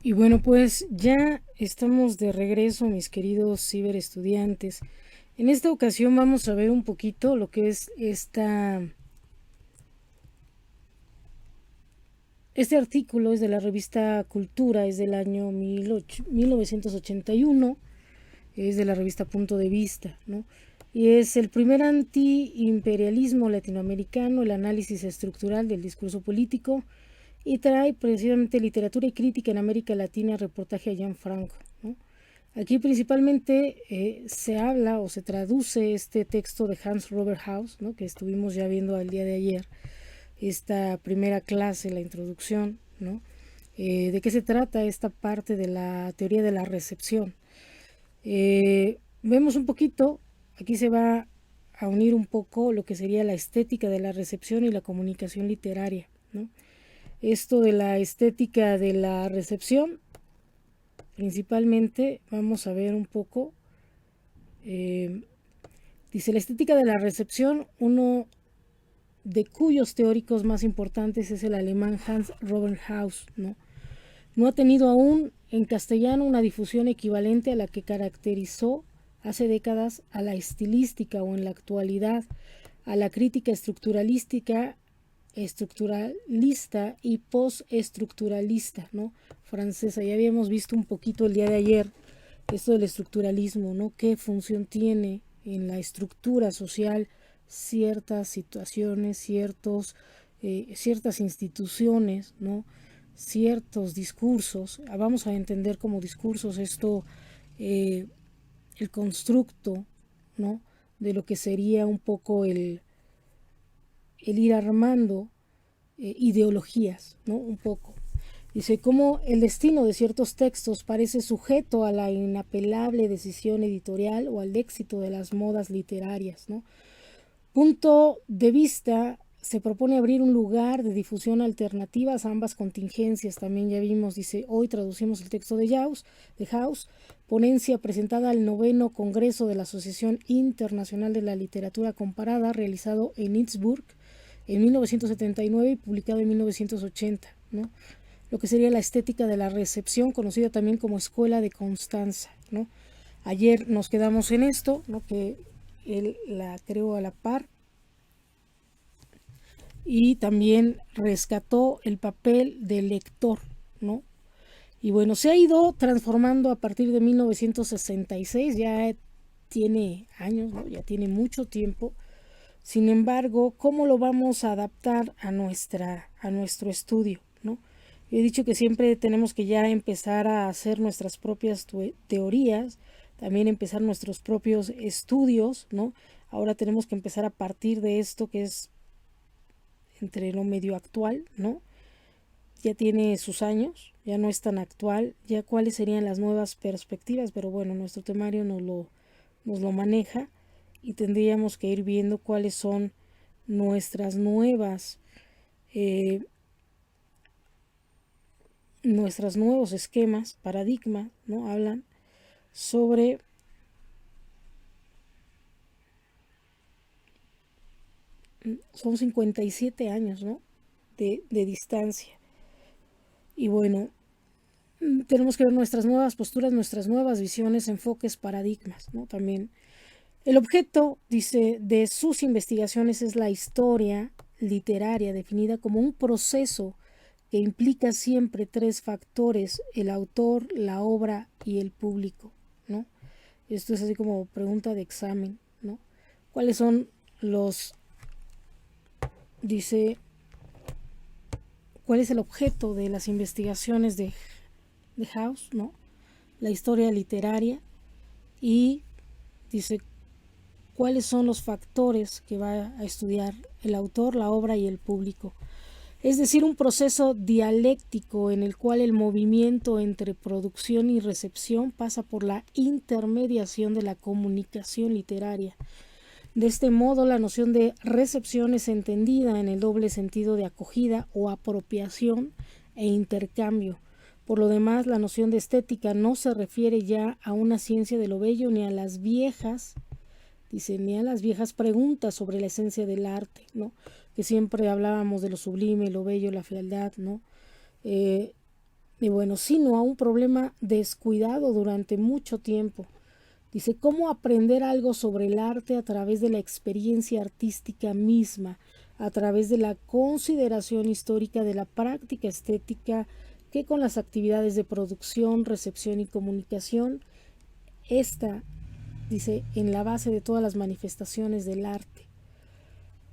Y bueno, pues ya estamos de regreso, mis queridos ciberestudiantes. En esta ocasión vamos a ver un poquito lo que es este artículo es de la revista Cultura, es del año 1981, es de la revista Punto de Vista, ¿no? Y es el primer antiimperialismo latinoamericano, el análisis estructural del discurso político, y trae precisamente literatura y crítica en América Latina, reportaje a Gianfranco, ¿no? Aquí principalmente se habla o se traduce este texto de Hans Robert Haus, ¿no? Que estuvimos ya viendo el día de ayer, esta primera clase, la introducción, ¿no? ¿De qué se trata esta parte de la teoría de la recepción? Vemos un poquito, aquí se va a unir un poco lo que sería la estética de la recepción y la comunicación literaria, ¿no? Esto de la estética de la recepción, principalmente vamos a ver un poco, eh, dice la estética de la recepción, uno de cuyos teóricos más importantes es el alemán Hans Robert Haus, ¿no? No ha tenido aún en castellano una difusión equivalente a la que caracterizó hace décadas a la estilística o en la actualidad a la crítica estructuralista y postestructuralista, ¿no? Francesa. Ya habíamos visto un poquito el día de ayer esto del estructuralismo, ¿no? ¿Qué función tiene en la estructura social ciertas situaciones, ciertas instituciones, ¿no? Ciertos discursos? Vamos a entender como discursos esto, eh, el constructo, ¿no? De lo que sería un poco el ir armando ideologías, ¿no? Un poco. Dice cómo el destino de ciertos textos parece sujeto a la inapelable decisión editorial o al éxito de las modas literarias, ¿no? Punto de vista se propone abrir un lugar de difusión alternativas a ambas contingencias. También ya vimos, dice, hoy traducimos el texto de Haus, ponencia presentada al 9º Congreso de la Asociación Internacional de la Literatura Comparada, realizado en Innsbruck en 1979 y publicado en 1980, ¿no? Lo que sería la estética de la recepción, conocida también como Escuela de Constanza, ¿no? Ayer nos quedamos en esto, ¿no? Que él la creó a la par y también rescató el papel del lector, ¿no? Y bueno, se ha ido transformando a partir de 1966, ya tiene años, ¿no? Ya tiene mucho tiempo. Sin embargo, ¿cómo lo vamos a adaptar a nuestro estudio, ¿no? He dicho que siempre tenemos que ya empezar a hacer nuestras propias teorías, también empezar nuestros propios estudios, ¿no? Ahora tenemos que empezar a partir de esto que es entre lo medio actual, ¿no? Ya tiene sus años, ya no es tan actual, ya cuáles serían las nuevas perspectivas, pero bueno, nuestro temario nos lo maneja y tendríamos que ir viendo cuáles son nuestras eh, nuestros nuevos esquemas, paradigmas, ¿no? Hablan sobre son 57 años, ¿no? De distancia. Y bueno, tenemos que ver nuestras nuevas posturas, nuestras nuevas visiones, enfoques, paradigmas, ¿no? También el objeto, dice, de sus investigaciones es la historia literaria, definida como un proceso que implica siempre tres factores: el autor, la obra y el público, ¿no? Esto es así como pregunta de examen, ¿no? ¿Cuáles son los, dice, cuál es el objeto de las investigaciones de House, ¿no? La historia literaria. Y dice cuáles son los factores que va a estudiar el autor, la obra y el público. Es decir, un proceso dialéctico en el cual el movimiento entre producción y recepción pasa por la intermediación de la comunicación literaria. De este modo, la noción de recepción es entendida en el doble sentido de acogida o apropiación e intercambio. Por lo demás, la noción de estética no se refiere ya a una ciencia de lo bello ni a las viejas, dice, ni a las viejas preguntas sobre la esencia del arte, ¿no? Que siempre hablábamos de lo sublime, lo bello, la fealdad, ¿no? Y bueno, sino a un problema descuidado durante mucho tiempo. Dice, ¿cómo aprender algo sobre el arte a través de la experiencia artística misma, a través de la consideración histórica de la práctica estética que con las actividades de producción, recepción y comunicación está, dice, en la base de todas las manifestaciones del arte?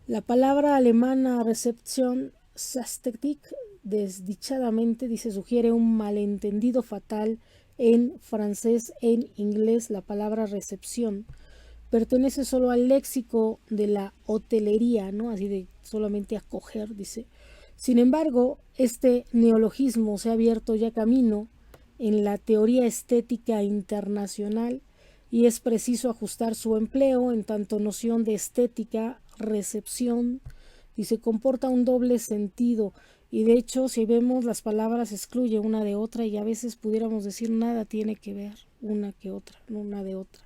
La palabra alemana Rezeption, Ästhetik, desdichadamente, dice, sugiere un malentendido fatal en francés. En inglés, la palabra recepción pertenece solo al léxico de la hotelería, ¿no? Así de solamente acoger, dice. Sin embargo, este neologismo se ha abierto ya camino en la teoría estética internacional y es preciso ajustar su empleo en tanto noción de estética, recepción, y se comporta un doble sentido. Y de hecho, si vemos las palabras, excluye una de otra y a veces pudiéramos decir nada tiene que ver una que otra, no una de otra.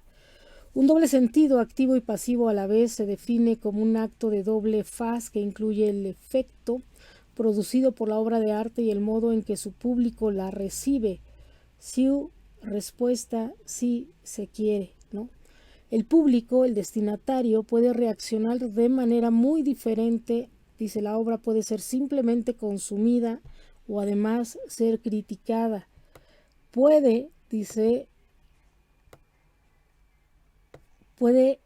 Un doble sentido activo y pasivo a la vez se define como un acto de doble faz que incluye el efecto producido por la obra de arte y el modo en que su público la recibe. Su respuesta si se quiere, ¿no? El público, el destinatario, puede reaccionar de manera muy diferente. Dice, la obra puede ser simplemente consumida o además ser criticada. Puede, dice, puede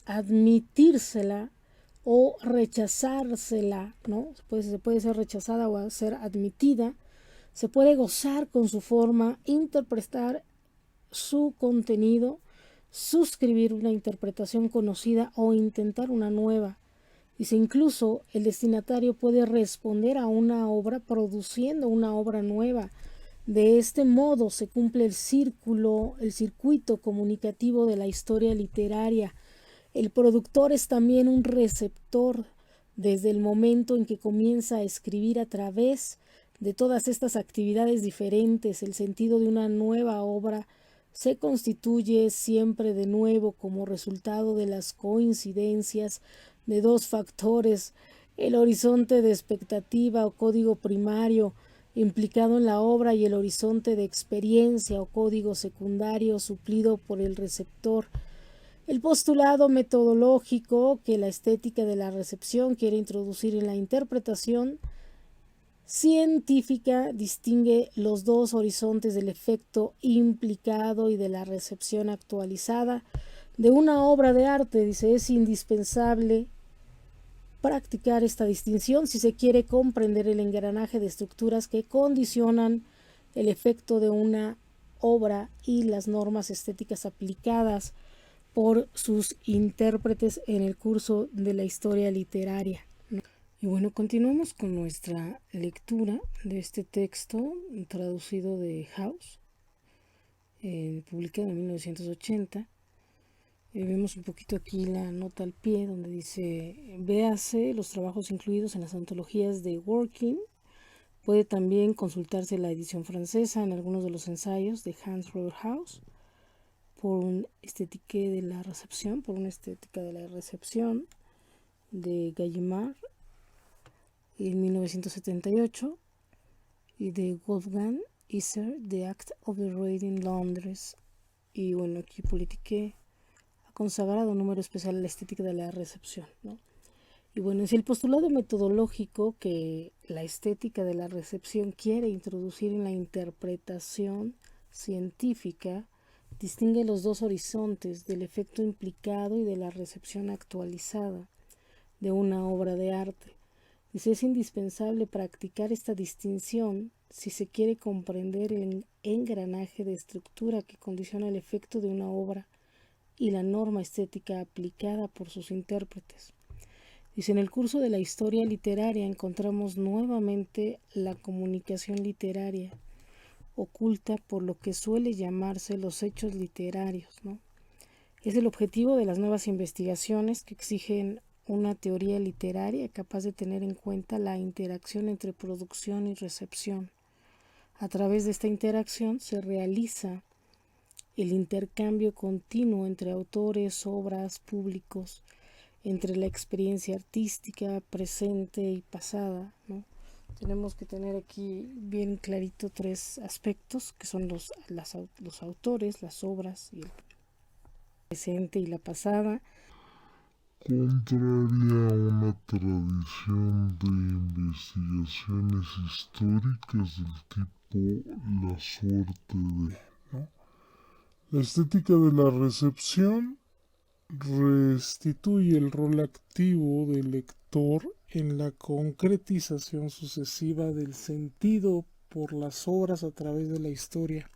admitírsela o rechazársela, ¿no? Pues se puede ser rechazada o ser admitida. Se puede gozar con su forma, interpretar su contenido, suscribir una interpretación conocida o intentar una nueva. Dice, incluso el destinatario puede responder a una obra produciendo una obra nueva. De este modo se cumple el circuito comunicativo de la historia literaria. El productor es también un receptor desde el momento en que comienza a escribir a través de todas estas actividades diferentes. El sentido de una nueva obra se constituye siempre de nuevo como resultado de las coincidencias de dos factores: el horizonte de expectativa o código primario implicado en la obra y el horizonte de experiencia o código secundario suplido por el receptor. El postulado metodológico que la estética de la recepción quiere introducir en la interpretación científica distingue los dos horizontes del efecto implicado y de la recepción actualizada de una obra de arte. Dice, es indispensable practicar esta distinción si se quiere comprender el engranaje de estructuras que condicionan el efecto de una obra y las normas estéticas aplicadas por sus intérpretes en el curso de la historia literaria. Y bueno, continuamos con nuestra lectura de este texto traducido de House, publicado en 1980. Vemos un poquito aquí la nota al pie donde dice: véase los trabajos incluidos en las antologías de Working. Puede también consultarse la edición francesa en algunos de los ensayos de Hans Robert House por una estética de la recepción de Gallimard en 1978 y de Wolfgang Isser, The Act of the Reading, Londres. Y bueno, aquí Politique ha consagrado un número especial a la estética de la recepción, ¿no? Y bueno, es el postulado metodológico que la estética de la recepción quiere introducir en la interpretación científica distingue los dos horizontes del efecto implicado y de la recepción actualizada de una obra de arte. Dice, es indispensable practicar esta distinción si se quiere comprender el engranaje de estructura que condiciona el efecto de una obra y la norma estética aplicada por sus intérpretes. Dice, en el curso de la historia literaria encontramos nuevamente la comunicación literaria, oculta por lo que suele llamarse los hechos literarios, ¿no? Es el objetivo de las nuevas investigaciones que exigen una teoría literaria capaz de tener en cuenta la interacción entre producción y recepción. A través de esta interacción se realiza el intercambio continuo entre autores, obras, públicos. entre la experiencia artística presente y pasada, ¿no? Tenemos que tener aquí bien clarito tres aspectos que son los autores, las obras y el presente y la pasada. Contraria a una tradición de investigaciones históricas del tipo la suerte de, ¿no? La estética de la recepción restituye el rol activo del lector en la concretización sucesiva del sentido por las obras a través de la historia.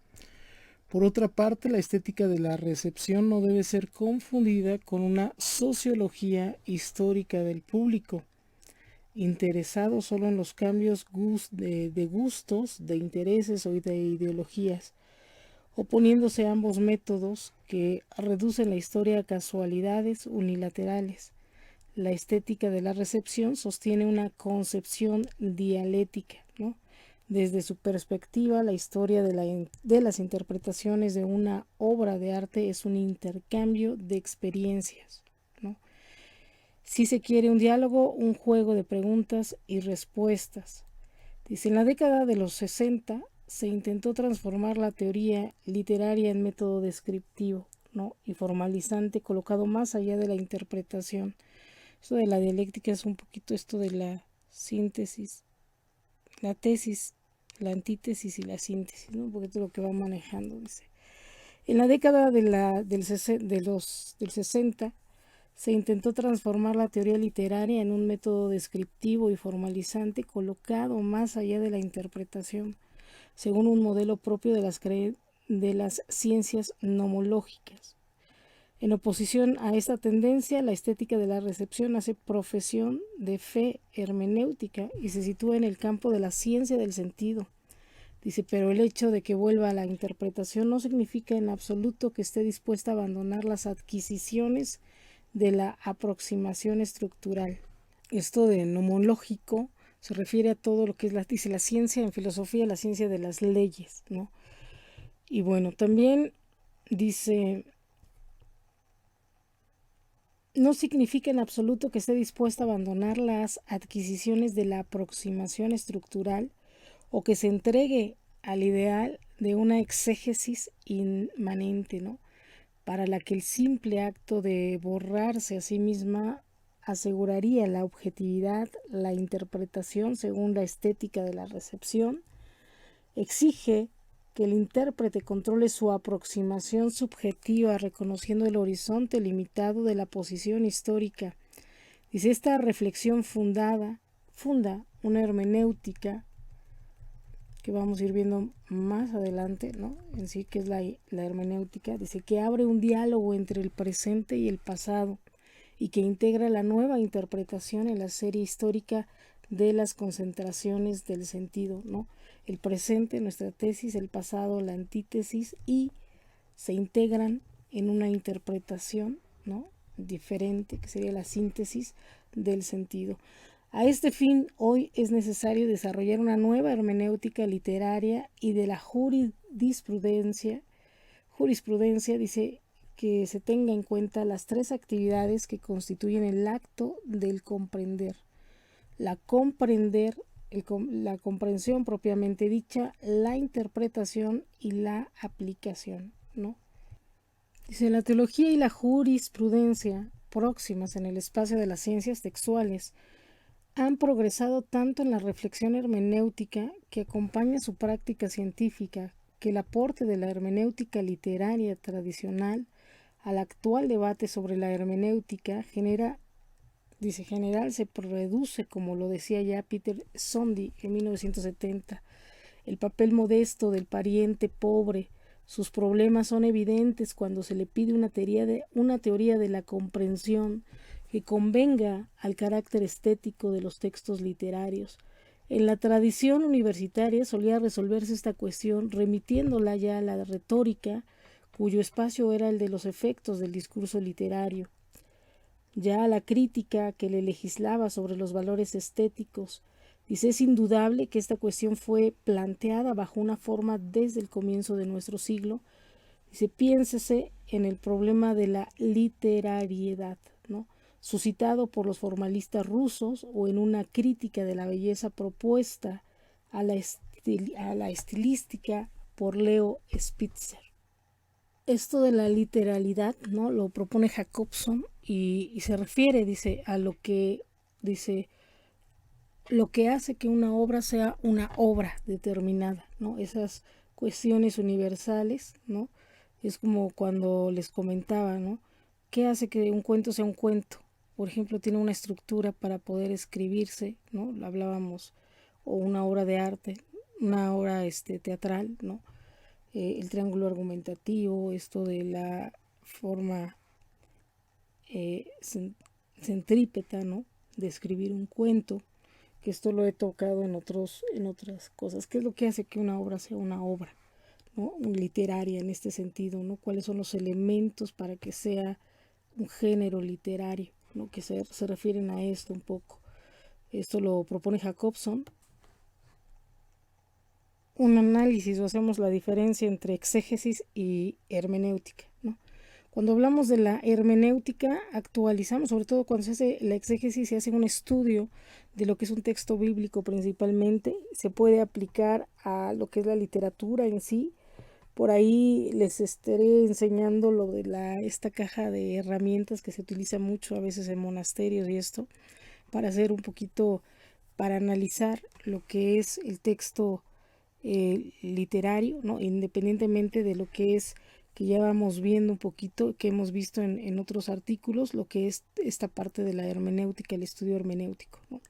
Por otra parte, la estética de la recepción no debe ser confundida con una sociología histórica del público, interesado solo en los cambios de gustos, de intereses o de ideologías, oponiéndose a ambos métodos que reducen la historia a casualidades unilaterales. La estética de la recepción sostiene una concepción dialéctica, ¿no? Desde su perspectiva, la historia de las interpretaciones de una obra de arte es un intercambio de experiencias, ¿no? Si se quiere un diálogo, un juego de preguntas y respuestas. Dice, en la década de los 60 se intentó transformar la teoría literaria en método descriptivo, ¿no? Y formalizante, colocado más allá de la interpretación. Esto de la dialéctica es un poquito esto de la síntesis, la tesis, la antítesis y la síntesis, ¿no? Un poquito lo que va manejando, dice. En la década del 60 se intentó transformar la teoría literaria en un método descriptivo y formalizante colocado más allá de la interpretación, según un modelo propio de las ciencias nomológicas. En oposición a esta tendencia, la estética de la recepción hace profesión de fe hermenéutica y se sitúa en el campo de la ciencia del sentido. Dice, pero el hecho de que vuelva a la interpretación no significa en absoluto que esté dispuesta a abandonar las adquisiciones de la aproximación estructural. Esto de nomológico se refiere a todo lo que es dice la ciencia en filosofía, la ciencia de las leyes, ¿no? Y bueno, también dice, no significa en absoluto que esté dispuesta a abandonar las adquisiciones de la aproximación estructural o que se entregue al ideal de una exégesis inmanente, ¿no? Para la que el simple acto de borrarse a sí misma aseguraría la objetividad, la interpretación según la estética de la recepción, exige que el intérprete controle su aproximación subjetiva reconociendo el horizonte limitado de la posición histórica. Dice, esta reflexión funda una hermenéutica que vamos a ir viendo más adelante, ¿no? En sí, que es la hermenéutica, dice que abre un diálogo entre el presente y el pasado y que integra la nueva interpretación en la serie histórica de las concentraciones del sentido, ¿no? El presente, nuestra tesis, el pasado, la antítesis, y se integran en una interpretación, ¿no? Diferente, que sería la síntesis del sentido. A este fin, hoy es necesario desarrollar una nueva hermenéutica literaria y de la jurisprudencia dice que se tenga en cuenta las tres actividades que constituyen el acto del comprender. La comprensión propiamente dicha, la interpretación y la aplicación, ¿no? Dice, la teología y la jurisprudencia, próximas en el espacio de las ciencias textuales, han progresado tanto en la reflexión hermenéutica que acompaña su práctica científica que el aporte de la hermenéutica literaria tradicional al actual debate sobre la hermenéutica general se reduce, como lo decía ya Peter Sondy en 1970, el papel modesto del pariente pobre. Sus problemas son evidentes cuando se le pide una teoría de la comprensión que convenga al carácter estético de los textos literarios. En la tradición universitaria solía resolverse esta cuestión remitiéndola ya a la retórica, cuyo espacio era el de los efectos del discurso literario, ya a la crítica que le legislaba sobre los valores estéticos. Dice, es indudable que esta cuestión fue planteada bajo una forma desde el comienzo de nuestro siglo. Dice, piénsese en el problema de la literariedad, ¿no? suscitado por los formalistas rusos o en una crítica de la belleza propuesta a la estilística por Leo Spitzer. Esto de la literalidad, ¿no?, lo propone Jacobson y se refiere, dice, a lo que hace que una obra sea una obra determinada, ¿no? Esas cuestiones universales, ¿no? Es como cuando les comentaba, ¿no? ¿Qué hace que un cuento sea un cuento? Por ejemplo, tiene una estructura para poder escribirse, ¿no? Lo hablábamos, o una obra de arte, una obra teatral, ¿no? El triángulo argumentativo, esto de la forma centrípeta, ¿no?, de escribir un cuento, que esto lo he tocado en otras cosas. ¿Qué es lo que hace que una obra sea una obra, ¿no?, literaria en este sentido, ¿no? ¿Cuáles son los elementos para que sea un género literario, ¿no?, que se refieren a esto un poco? Esto lo propone Jacobson. Un análisis, o hacemos la diferencia entre exégesis y hermenéutica, ¿no? Cuando hablamos de la hermenéutica, actualizamos, sobre todo cuando se hace la exégesis, se hace un estudio de lo que es un texto bíblico principalmente, se puede aplicar a lo que es la literatura en sí. Por ahí les estaré enseñando lo de esta caja de herramientas que se utiliza mucho a veces en monasterios y esto, para hacer un poquito, para analizar lo que es el texto literario, ¿no?, independientemente de lo que es, que ya vamos viendo un poquito, que hemos visto en otros artículos, lo que es esta parte de la hermenéutica, el estudio hermenéutico, ¿no?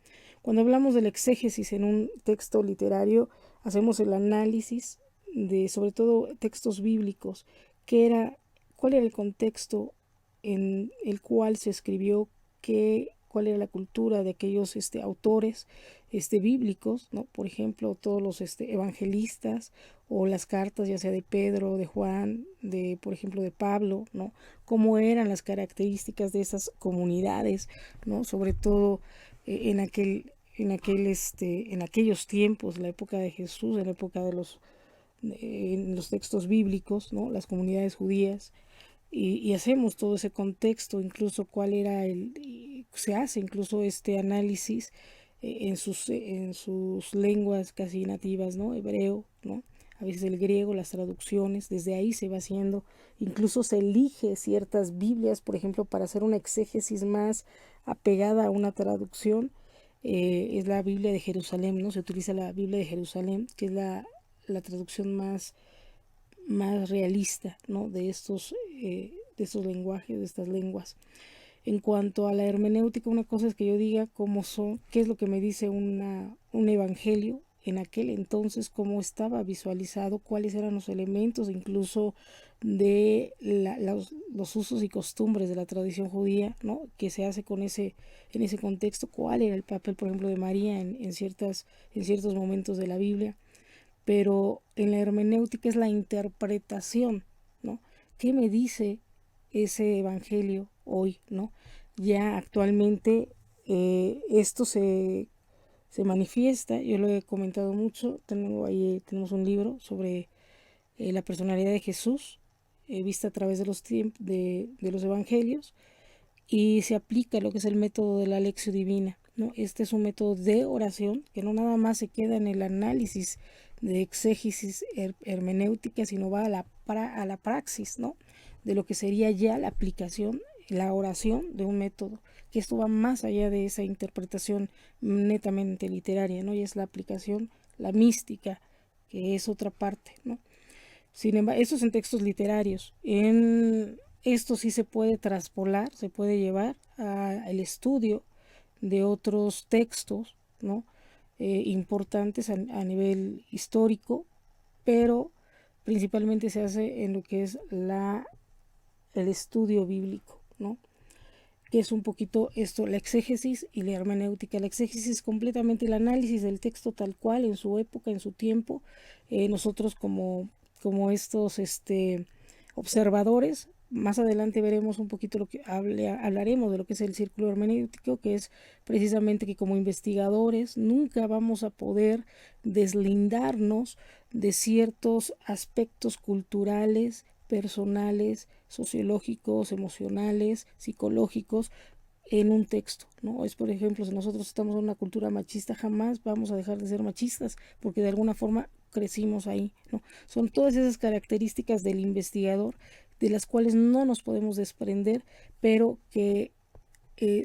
Cuando hablamos de la exégesis en un texto literario, hacemos el análisis de, sobre todo, textos bíblicos, cuál era el contexto en el cual se escribió, cuál era la cultura de aquellos autores bíblicos, ¿no? Por ejemplo, todos los evangelistas o las cartas, ya sea de Pedro, de Juan, por ejemplo, de Pablo, ¿no? Cómo eran las características de esas comunidades, ¿no? Sobre todo en aquellos tiempos, la época de Jesús, en la época de en los textos bíblicos, ¿no?, las comunidades judías. Y hacemos todo ese contexto, incluso cuál era se hace incluso este análisis en sus lenguas casi nativas, ¿no?, hebreo, ¿no?, a veces el griego, las traducciones, desde ahí se va haciendo, incluso se elige ciertas Biblias, por ejemplo, para hacer una exégesis más apegada a una traducción, es la Biblia de Jerusalén, ¿no? Se utiliza la Biblia de Jerusalén, que es la traducción más realista, ¿no?, de estos lenguajes, de estas lenguas. En cuanto a la hermenéutica, una cosa es que yo diga qué es lo que me dice un evangelio en aquel entonces, cómo estaba visualizado, cuáles eran los elementos, incluso de los usos y costumbres de la tradición judía, ¿no?, que se hace en ese contexto, cuál era el papel, por ejemplo, de María en ciertos momentos de la Biblia. Pero en la hermenéutica es la interpretación, ¿no? ¿Qué me dice ese evangelio hoy, ¿no? Ya actualmente esto se manifiesta, yo lo he comentado mucho, tenemos un libro sobre la personalidad de Jesús, vista a través de los evangelios, y se aplica lo que es el método de la lección divina, ¿no? Este es un método de oración que no nada más se queda en el análisis de exégesis hermenéutica, sino va a la praxis, ¿no?, de lo que sería ya la aplicación, la oración de un método, que esto va más allá de esa interpretación netamente literaria, ¿no? Y es la aplicación, la mística, que es otra parte, ¿no? Sin embargo, eso es en textos literarios. Esto sí se puede traspolar, se puede llevar al estudio de otros textos, ¿no?, importantes a nivel histórico, pero principalmente se hace en lo que es el estudio bíblico, ¿no?, que es un poquito esto, la exégesis y la hermenéutica. La exégesis es completamente el análisis del texto tal cual, en su época, en su tiempo. Nosotros como estos observadores, más adelante veremos un poquito hablaremos de lo que es el círculo hermenéutico, que es precisamente que como investigadores nunca vamos a poder deslindarnos de ciertos aspectos culturales, personales, sociológicos, emocionales, psicológicos, en un texto, ¿no? Es, por ejemplo, si nosotros estamos en una cultura machista, jamás vamos a dejar de ser machistas, porque de alguna forma crecimos ahí, ¿no? Son todas esas características del investigador de las cuales no nos podemos desprender, pero que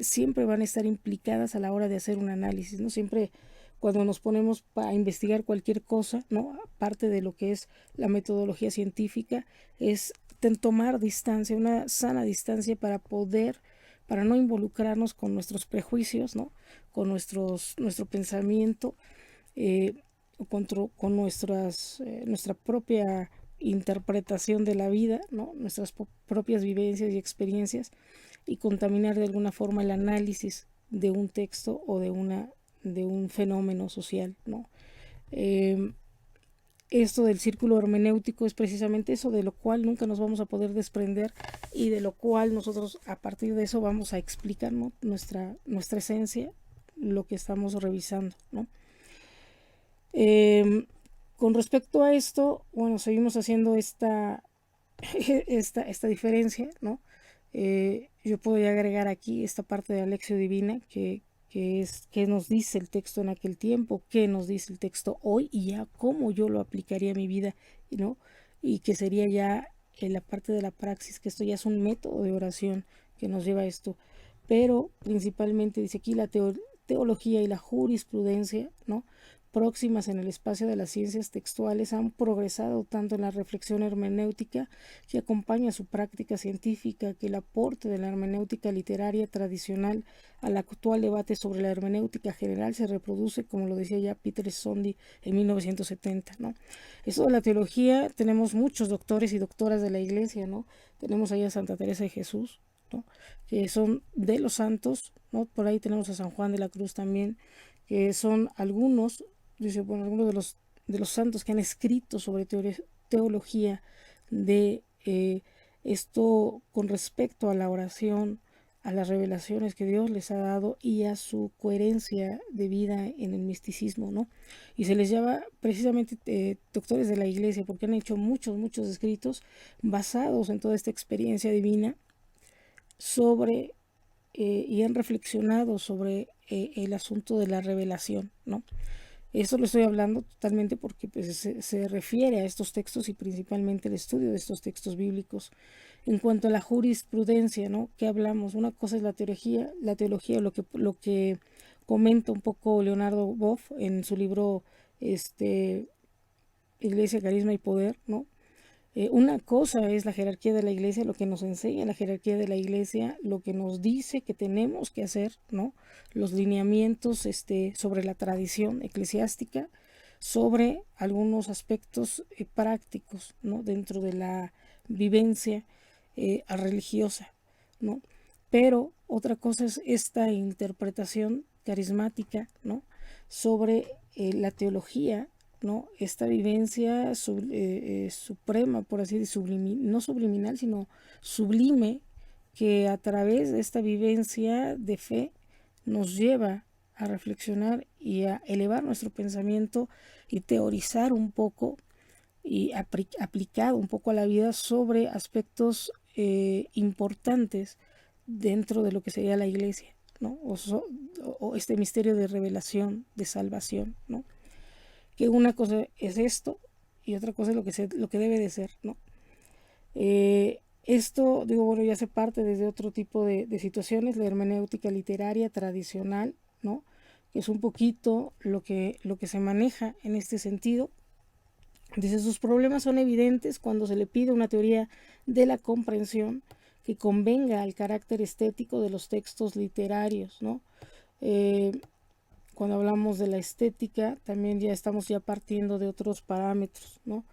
siempre van a estar implicadas a la hora de hacer un análisis, ¿no? Siempre cuando nos ponemos para investigar cualquier cosa, ¿no? Aparte de lo que es la metodología científica, es tomar distancia, una sana distancia para no involucrarnos con nuestros prejuicios, ¿no? Con nuestro pensamiento, con nuestra propia interpretación de la vida, ¿no? Nuestras propias vivencias y experiencias, y contaminar de alguna forma el análisis de un texto o de un fenómeno social, ¿no? Esto del círculo hermenéutico es precisamente eso, de lo cual nunca nos vamos a poder desprender y de lo cual nosotros a partir de eso vamos a explicar, ¿no? nuestra esencia, lo que estamos revisando, ¿no? Con respecto a esto, bueno, seguimos haciendo esta diferencia, ¿no? Yo podría agregar aquí esta parte de Alexio Divina, que es qué nos dice el texto en aquel tiempo, qué nos dice el texto hoy y ya cómo yo lo aplicaría a mi vida, ¿no? Y que sería ya en la parte de la praxis, que esto ya es un método de oración que nos lleva a esto. Pero principalmente dice aquí la teología y la jurisprudencia, ¿no? próximas en el espacio de las ciencias textuales han progresado tanto en la reflexión hermenéutica que acompaña su práctica científica, que el aporte de la hermenéutica literaria tradicional al actual debate sobre la hermenéutica general se reproduce, como lo decía ya Peter Sondy en 1970, ¿no? Eso de la teología, tenemos muchos doctores y doctoras de la iglesia, ¿no? Tenemos ahí a Santa Teresa de Jesús, ¿no? Que son de los santos, ¿no? Por ahí tenemos a San Juan de la Cruz también, que son algunos, dice, bueno, algunos de los santos que han escrito sobre teología de esto con respecto a la oración, a las revelaciones que Dios les ha dado y a su coherencia de vida en el misticismo, ¿no? Y se les llama precisamente doctores de la iglesia porque han hecho muchos escritos basados en toda esta experiencia divina sobre y han reflexionado sobre el asunto de la revelación, ¿no? Eso lo estoy hablando totalmente porque pues, se refiere a estos textos y principalmente el estudio de estos textos bíblicos. En cuanto a la jurisprudencia, ¿no? ¿Qué hablamos? Una cosa es la teología, lo que comenta un poco Leonardo Boff en su libro Iglesia, Carisma y Poder, ¿no? Una cosa es la jerarquía de la iglesia, lo que nos enseña la jerarquía de la iglesia, lo que nos dice que tenemos que hacer, ¿no? Los lineamientos sobre la tradición eclesiástica, sobre algunos aspectos prácticos, ¿no? Dentro de la vivencia religiosa, ¿no? Pero otra cosa es esta interpretación carismática, ¿no? Sobre la teología, ¿no? Esta vivencia suprema, por así decirlo, no subliminal, sino sublime, que a través de esta vivencia de fe nos lleva a reflexionar y a elevar nuestro pensamiento y teorizar un poco y aplicado un poco a la vida sobre aspectos importantes dentro de lo que sería la iglesia, ¿no? O este misterio de revelación, de salvación, ¿no? Que una cosa es esto y otra cosa es lo que debe de ser, ¿no? Esto, digo, bueno, ya se parte desde otro tipo de situaciones, la hermenéutica literaria tradicional, ¿no? Que es un poquito lo que se maneja en este sentido. Dice, sus problemas son evidentes cuando se le pide una teoría de la comprensión que convenga al carácter estético de los textos literarios, ¿no? Cuando hablamos de la estética, también ya estamos partiendo de otros parámetros, ¿no?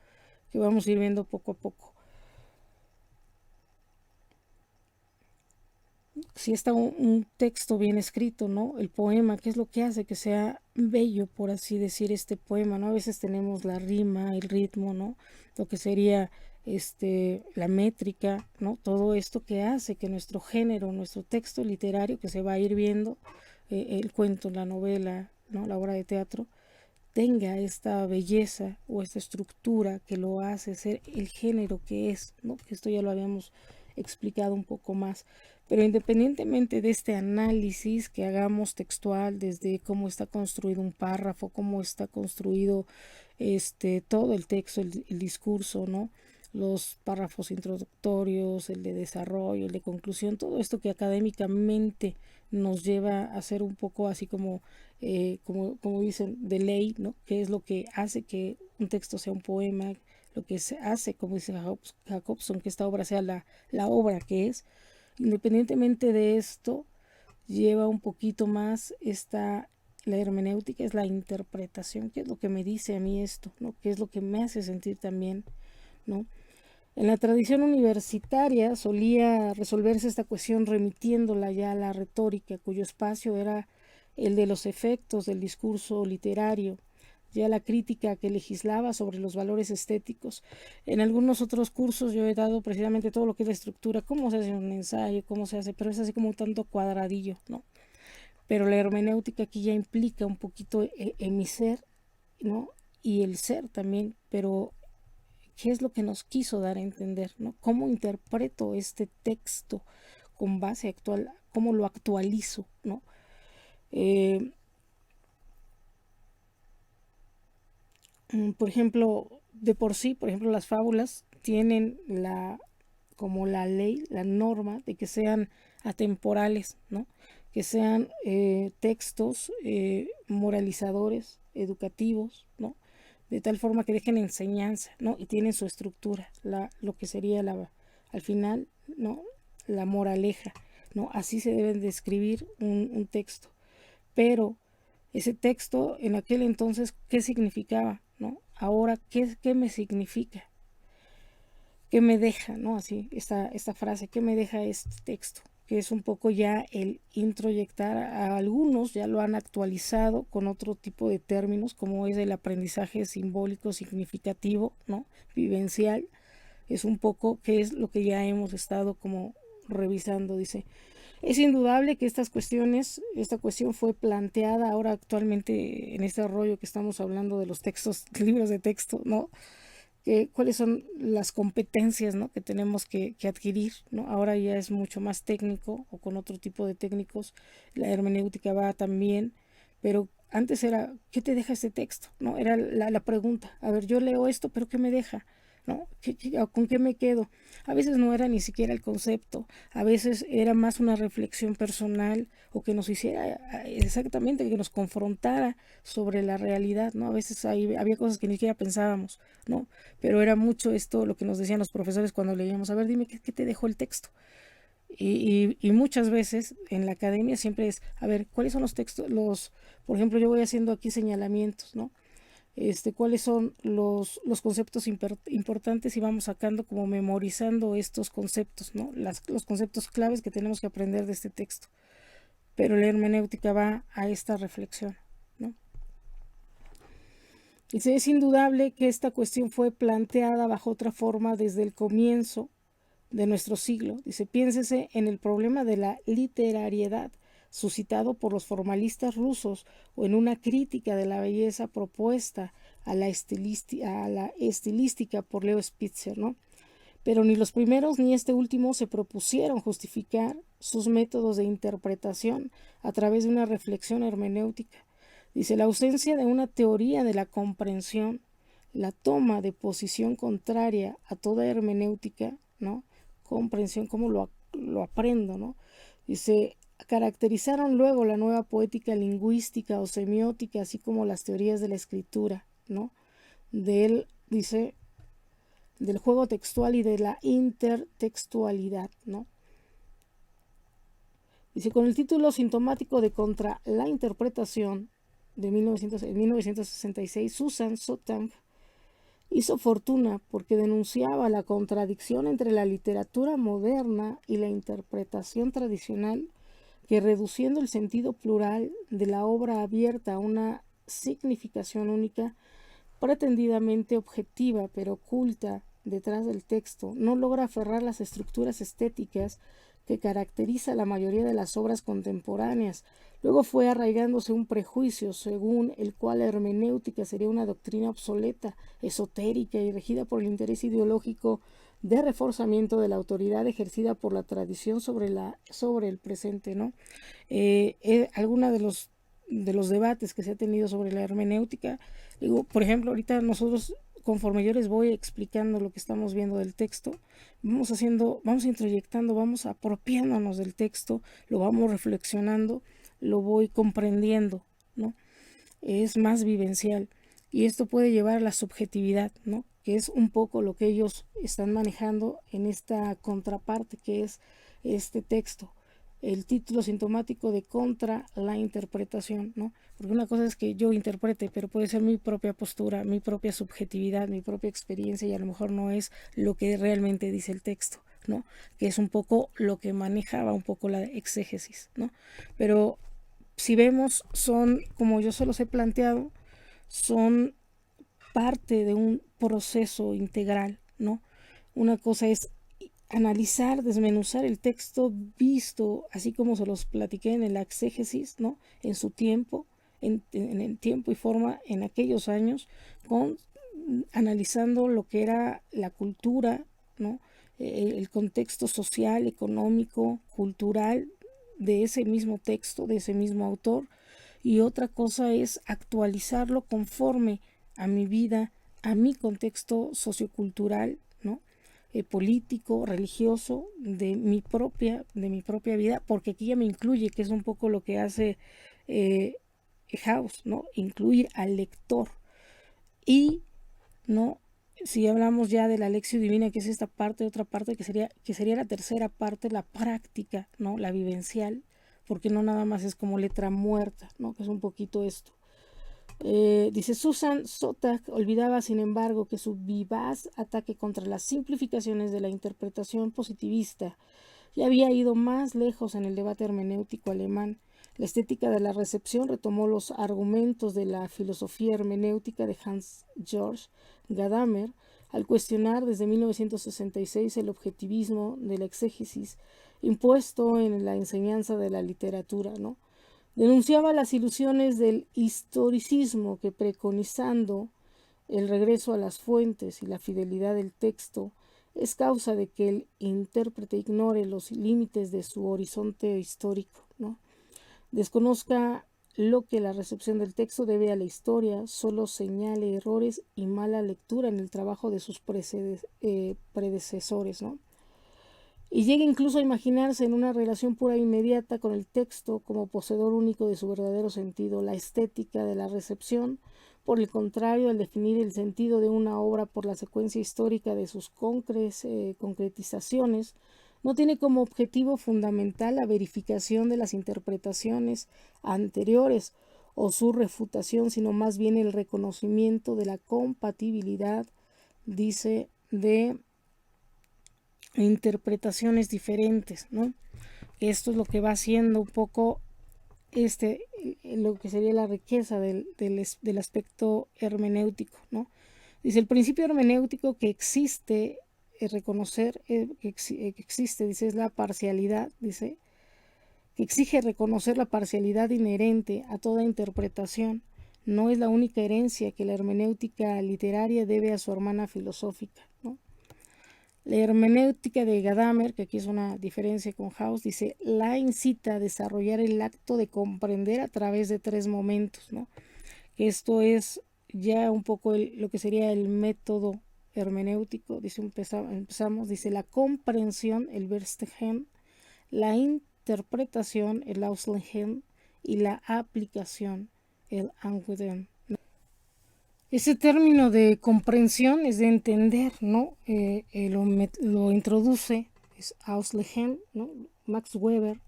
Que vamos a ir viendo poco a poco. Si está un texto bien escrito, ¿no? El poema, ¿qué es lo que hace que sea bello, por así decir, este poema, ¿no? A veces tenemos la rima, el ritmo, ¿no? Lo que sería la métrica, ¿no? Todo esto que hace que nuestro género, nuestro texto literario, que se va a ir viendo, el cuento, la novela, ¿no? La obra de teatro, tenga esta belleza o esta estructura que lo hace ser el género que es, ¿no? Que esto ya lo habíamos explicado un poco más. Pero independientemente de este análisis que hagamos textual, desde cómo está construido un párrafo, cómo está construido todo el texto, el discurso, ¿no? Los párrafos introductorios, el de desarrollo, el de conclusión, todo esto que académicamente nos lleva a ser un poco así como dicen, de ley, ¿no? ¿Qué es lo que hace que un texto sea un poema? Lo que se hace, como dice Jacobson, que esta obra sea la obra que es. Independientemente de esto, lleva un poquito más la hermenéutica, es la interpretación, qué es lo que me dice a mí esto, ¿no? Qué es lo que me hace sentir también, ¿no? En la tradición universitaria solía resolverse esta cuestión remitiéndola ya a la retórica, cuyo espacio era el de los efectos del discurso literario, ya la crítica que legislaba sobre los valores estéticos. En algunos otros cursos yo he dado precisamente todo lo que es la estructura, cómo se hace un ensayo, cómo se hace, pero es así como un tanto cuadradillo, ¿no? Pero la hermenéutica aquí ya implica un poquito en mi ser, ¿no? Y el ser también, pero ¿qué es lo que nos quiso dar a entender, ¿no? ¿Cómo interpreto este texto con base actual? ¿Cómo lo actualizo, ¿no? Por ejemplo, de por sí, por ejemplo, las fábulas tienen como la ley, la norma de que sean atemporales, ¿no? Que sean textos moralizadores, educativos, ¿no? De tal forma que dejen enseñanza, ¿no? Y tienen su estructura, lo que sería al final, ¿no? La moraleja, ¿no? Así se debe de escribir un texto. Pero ese texto en aquel entonces, ¿qué significaba, ¿no? Ahora, ¿qué me significa? ¿Qué me deja, ¿no? Así, esta frase, ¿qué me deja este texto? Que es un poco ya el introyectar a algunos, ya lo han actualizado con otro tipo de términos, como es el aprendizaje simbólico significativo, ¿no? Vivencial. Es un poco que es lo que ya hemos estado como revisando, dice. Es indudable que esta cuestión fue planteada ahora actualmente en este rollo que estamos hablando de los textos, libros de texto, ¿no? Cuáles son las competencias, ¿no? Que tenemos que adquirir, ¿no? Ahora ya es mucho más técnico o con otro tipo de técnicos, la hermenéutica va también, pero antes era, ¿qué te deja este texto? ¿No? Era la pregunta, a ver, yo leo esto, pero ¿qué me deja? ¿No? ¿Con qué me quedo? A veces no era ni siquiera el concepto, a veces era más una reflexión personal o que nos hiciera exactamente, que nos confrontara sobre la realidad, ¿no? A veces había cosas que ni siquiera pensábamos, ¿no? Pero era mucho esto lo que nos decían los profesores cuando leíamos, a ver, dime qué te dejó el texto. Y muchas veces en la academia siempre es, a ver, ¿cuáles son los textos? Por ejemplo, yo voy haciendo aquí señalamientos, ¿no? Cuáles son los conceptos importantes y vamos sacando como memorizando estos conceptos, ¿no? Los conceptos claves que tenemos que aprender de este texto. Pero la hermenéutica va a esta reflexión, ¿no? Dice, es indudable que esta cuestión fue planteada bajo otra forma desde el comienzo de nuestro siglo. Dice, piénsese en el problema de la literariedad suscitado por los formalistas rusos o en una crítica de la belleza propuesta a la estilística por Leo Spitzer, ¿no? Pero ni los primeros ni este último se propusieron justificar sus métodos de interpretación a través de una reflexión hermenéutica. Dice, la ausencia de una teoría de la comprensión, la toma de posición contraria a toda hermenéutica, ¿no? Comprensión, cómo lo aprendo, ¿no? Dice, caracterizaron luego la nueva poética lingüística o semiótica, así como las teorías de la escritura, ¿no? Dice, del juego textual y de la intertextualidad, ¿no? Dice, con el título sintomático de Contra la interpretación de 1966, Susan Sontag hizo fortuna porque denunciaba la contradicción entre la literatura moderna y la interpretación tradicional, que reduciendo el sentido plural de la obra abierta a una significación única, pretendidamente objetiva pero oculta detrás del texto, no logra aferrar las estructuras estéticas que caracteriza la mayoría de las obras contemporáneas. Luego fue arraigándose un prejuicio según el cual la hermenéutica sería una doctrina obsoleta, esotérica y regida por el interés ideológico de reforzamiento de la autoridad ejercida por la tradición sobre el presente, ¿no? Alguna de los debates que se ha tenido sobre la hermenéutica, digo, por ejemplo, ahorita nosotros, conforme yo les voy explicando lo que estamos viendo del texto, vamos introyectando, vamos apropiándonos del texto, lo vamos reflexionando, lo voy comprendiendo, ¿no? Es más vivencial, y esto puede llevar a la subjetividad, ¿no? Que es un poco lo que ellos están manejando en esta contraparte que es este texto, el título sintomático de contra la interpretación, ¿no? Porque una cosa es que yo interprete, pero puede ser mi propia postura, mi propia subjetividad, mi propia experiencia, y a lo mejor no es lo que realmente dice el texto, ¿no? Que es un poco lo que manejaba un poco la exégesis, ¿no? Pero si vemos, son, como yo se los he planteado, son parte de un proceso integral, ¿no? Una cosa es analizar, desmenuzar el texto visto, así como se los platiqué en el exégesis, ¿no? En su tiempo, en el tiempo y forma en aquellos años, analizando lo que era la cultura, ¿no? El contexto social, económico, cultural de ese mismo texto, de ese mismo autor, y otra cosa es actualizarlo conforme a mi vida, a mi contexto sociocultural, ¿no? Político, religioso, de mi propia vida, porque aquí ya me incluye, que es un poco lo que hace House, ¿no? Incluir al lector. Y, ¿no? Si hablamos ya de la lección divina, que es esta parte, otra parte que sería la tercera parte, la práctica, ¿no? La vivencial, porque no nada más es como letra muerta, ¿no? Que es un poquito esto. Dice Susan Sontag olvidaba, sin embargo, que su vivaz ataque contra las simplificaciones de la interpretación positivista ya había ido más lejos en el debate hermenéutico alemán. La estética de la recepción retomó los argumentos de la filosofía hermenéutica de Hans-Georg Gadamer al cuestionar desde 1966 el objetivismo de la exégesis impuesto en la enseñanza de la literatura, ¿no? Denunciaba las ilusiones del historicismo que, preconizando el regreso a las fuentes y la fidelidad del texto, es causa de que el intérprete ignore los límites de su horizonte histórico, ¿no? Desconozca lo que la recepción del texto debe a la historia, solo señale errores y mala lectura en el trabajo de sus predecesores, ¿no? Y llega incluso a imaginarse en una relación pura e inmediata con el texto como poseedor único de su verdadero sentido. La estética de la recepción, por el contrario, al definir el sentido de una obra por la secuencia histórica de sus concretizaciones, no tiene como objetivo fundamental la verificación de las interpretaciones anteriores o su refutación, sino más bien el reconocimiento de la compatibilidad, dice, de interpretaciones diferentes, ¿no? Esto es lo que va haciendo un poco lo que sería la riqueza del aspecto hermenéutico, ¿no? Dice, el principio hermenéutico que existe, reconocer que existe, dice, es la parcialidad, dice, que exige reconocer la parcialidad inherente a toda interpretación. No es la única herencia que la hermenéutica literaria debe a su hermana filosófica, ¿no? La hermenéutica de Gadamer, que aquí es una diferencia con House, dice, la incita a desarrollar el acto de comprender a través de tres momentos, ¿no? Esto es ya un poco lo que sería el método hermenéutico. Dice, empezamos, dice, la comprensión, el Verstehen, la interpretación, el Auslegen, y la aplicación, el Anwenden. Ese término de comprensión es de entender, ¿no? Lo introduce, es Auslegen, ¿no? Max Weber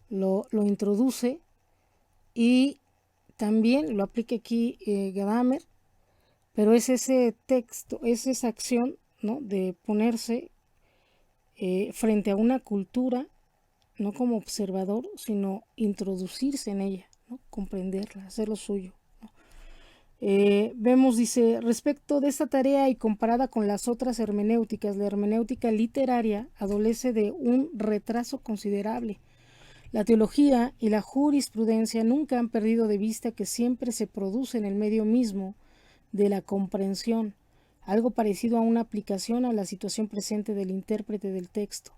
lo introduce, y también lo aplica aquí Gadamer, pero es ese texto, es esa acción, ¿no? De ponerse frente a una cultura, no como observador, sino introducirse en ella, ¿no? Comprenderla, hacer lo suyo. Vemos, dice, respecto de esta tarea y comparada con las otras hermenéuticas, la hermenéutica literaria adolece de un retraso considerable. La teología y la jurisprudencia nunca han perdido de vista que siempre se produce en el medio mismo de la comprensión, algo parecido a una aplicación a la situación presente del intérprete del texto.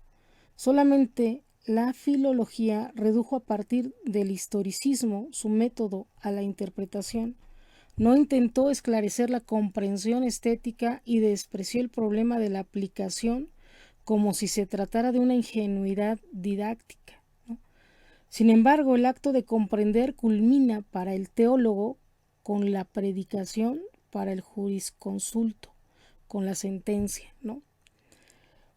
Solamente la filología redujo a partir del historicismo su método a la interpretación. No intentó esclarecer la comprensión estética y despreció el problema de la aplicación como si se tratara de una ingenuidad didáctica, ¿no? Sin embargo, el acto de comprender culmina para el teólogo con la predicación, para el jurisconsulto, con la sentencia, ¿no?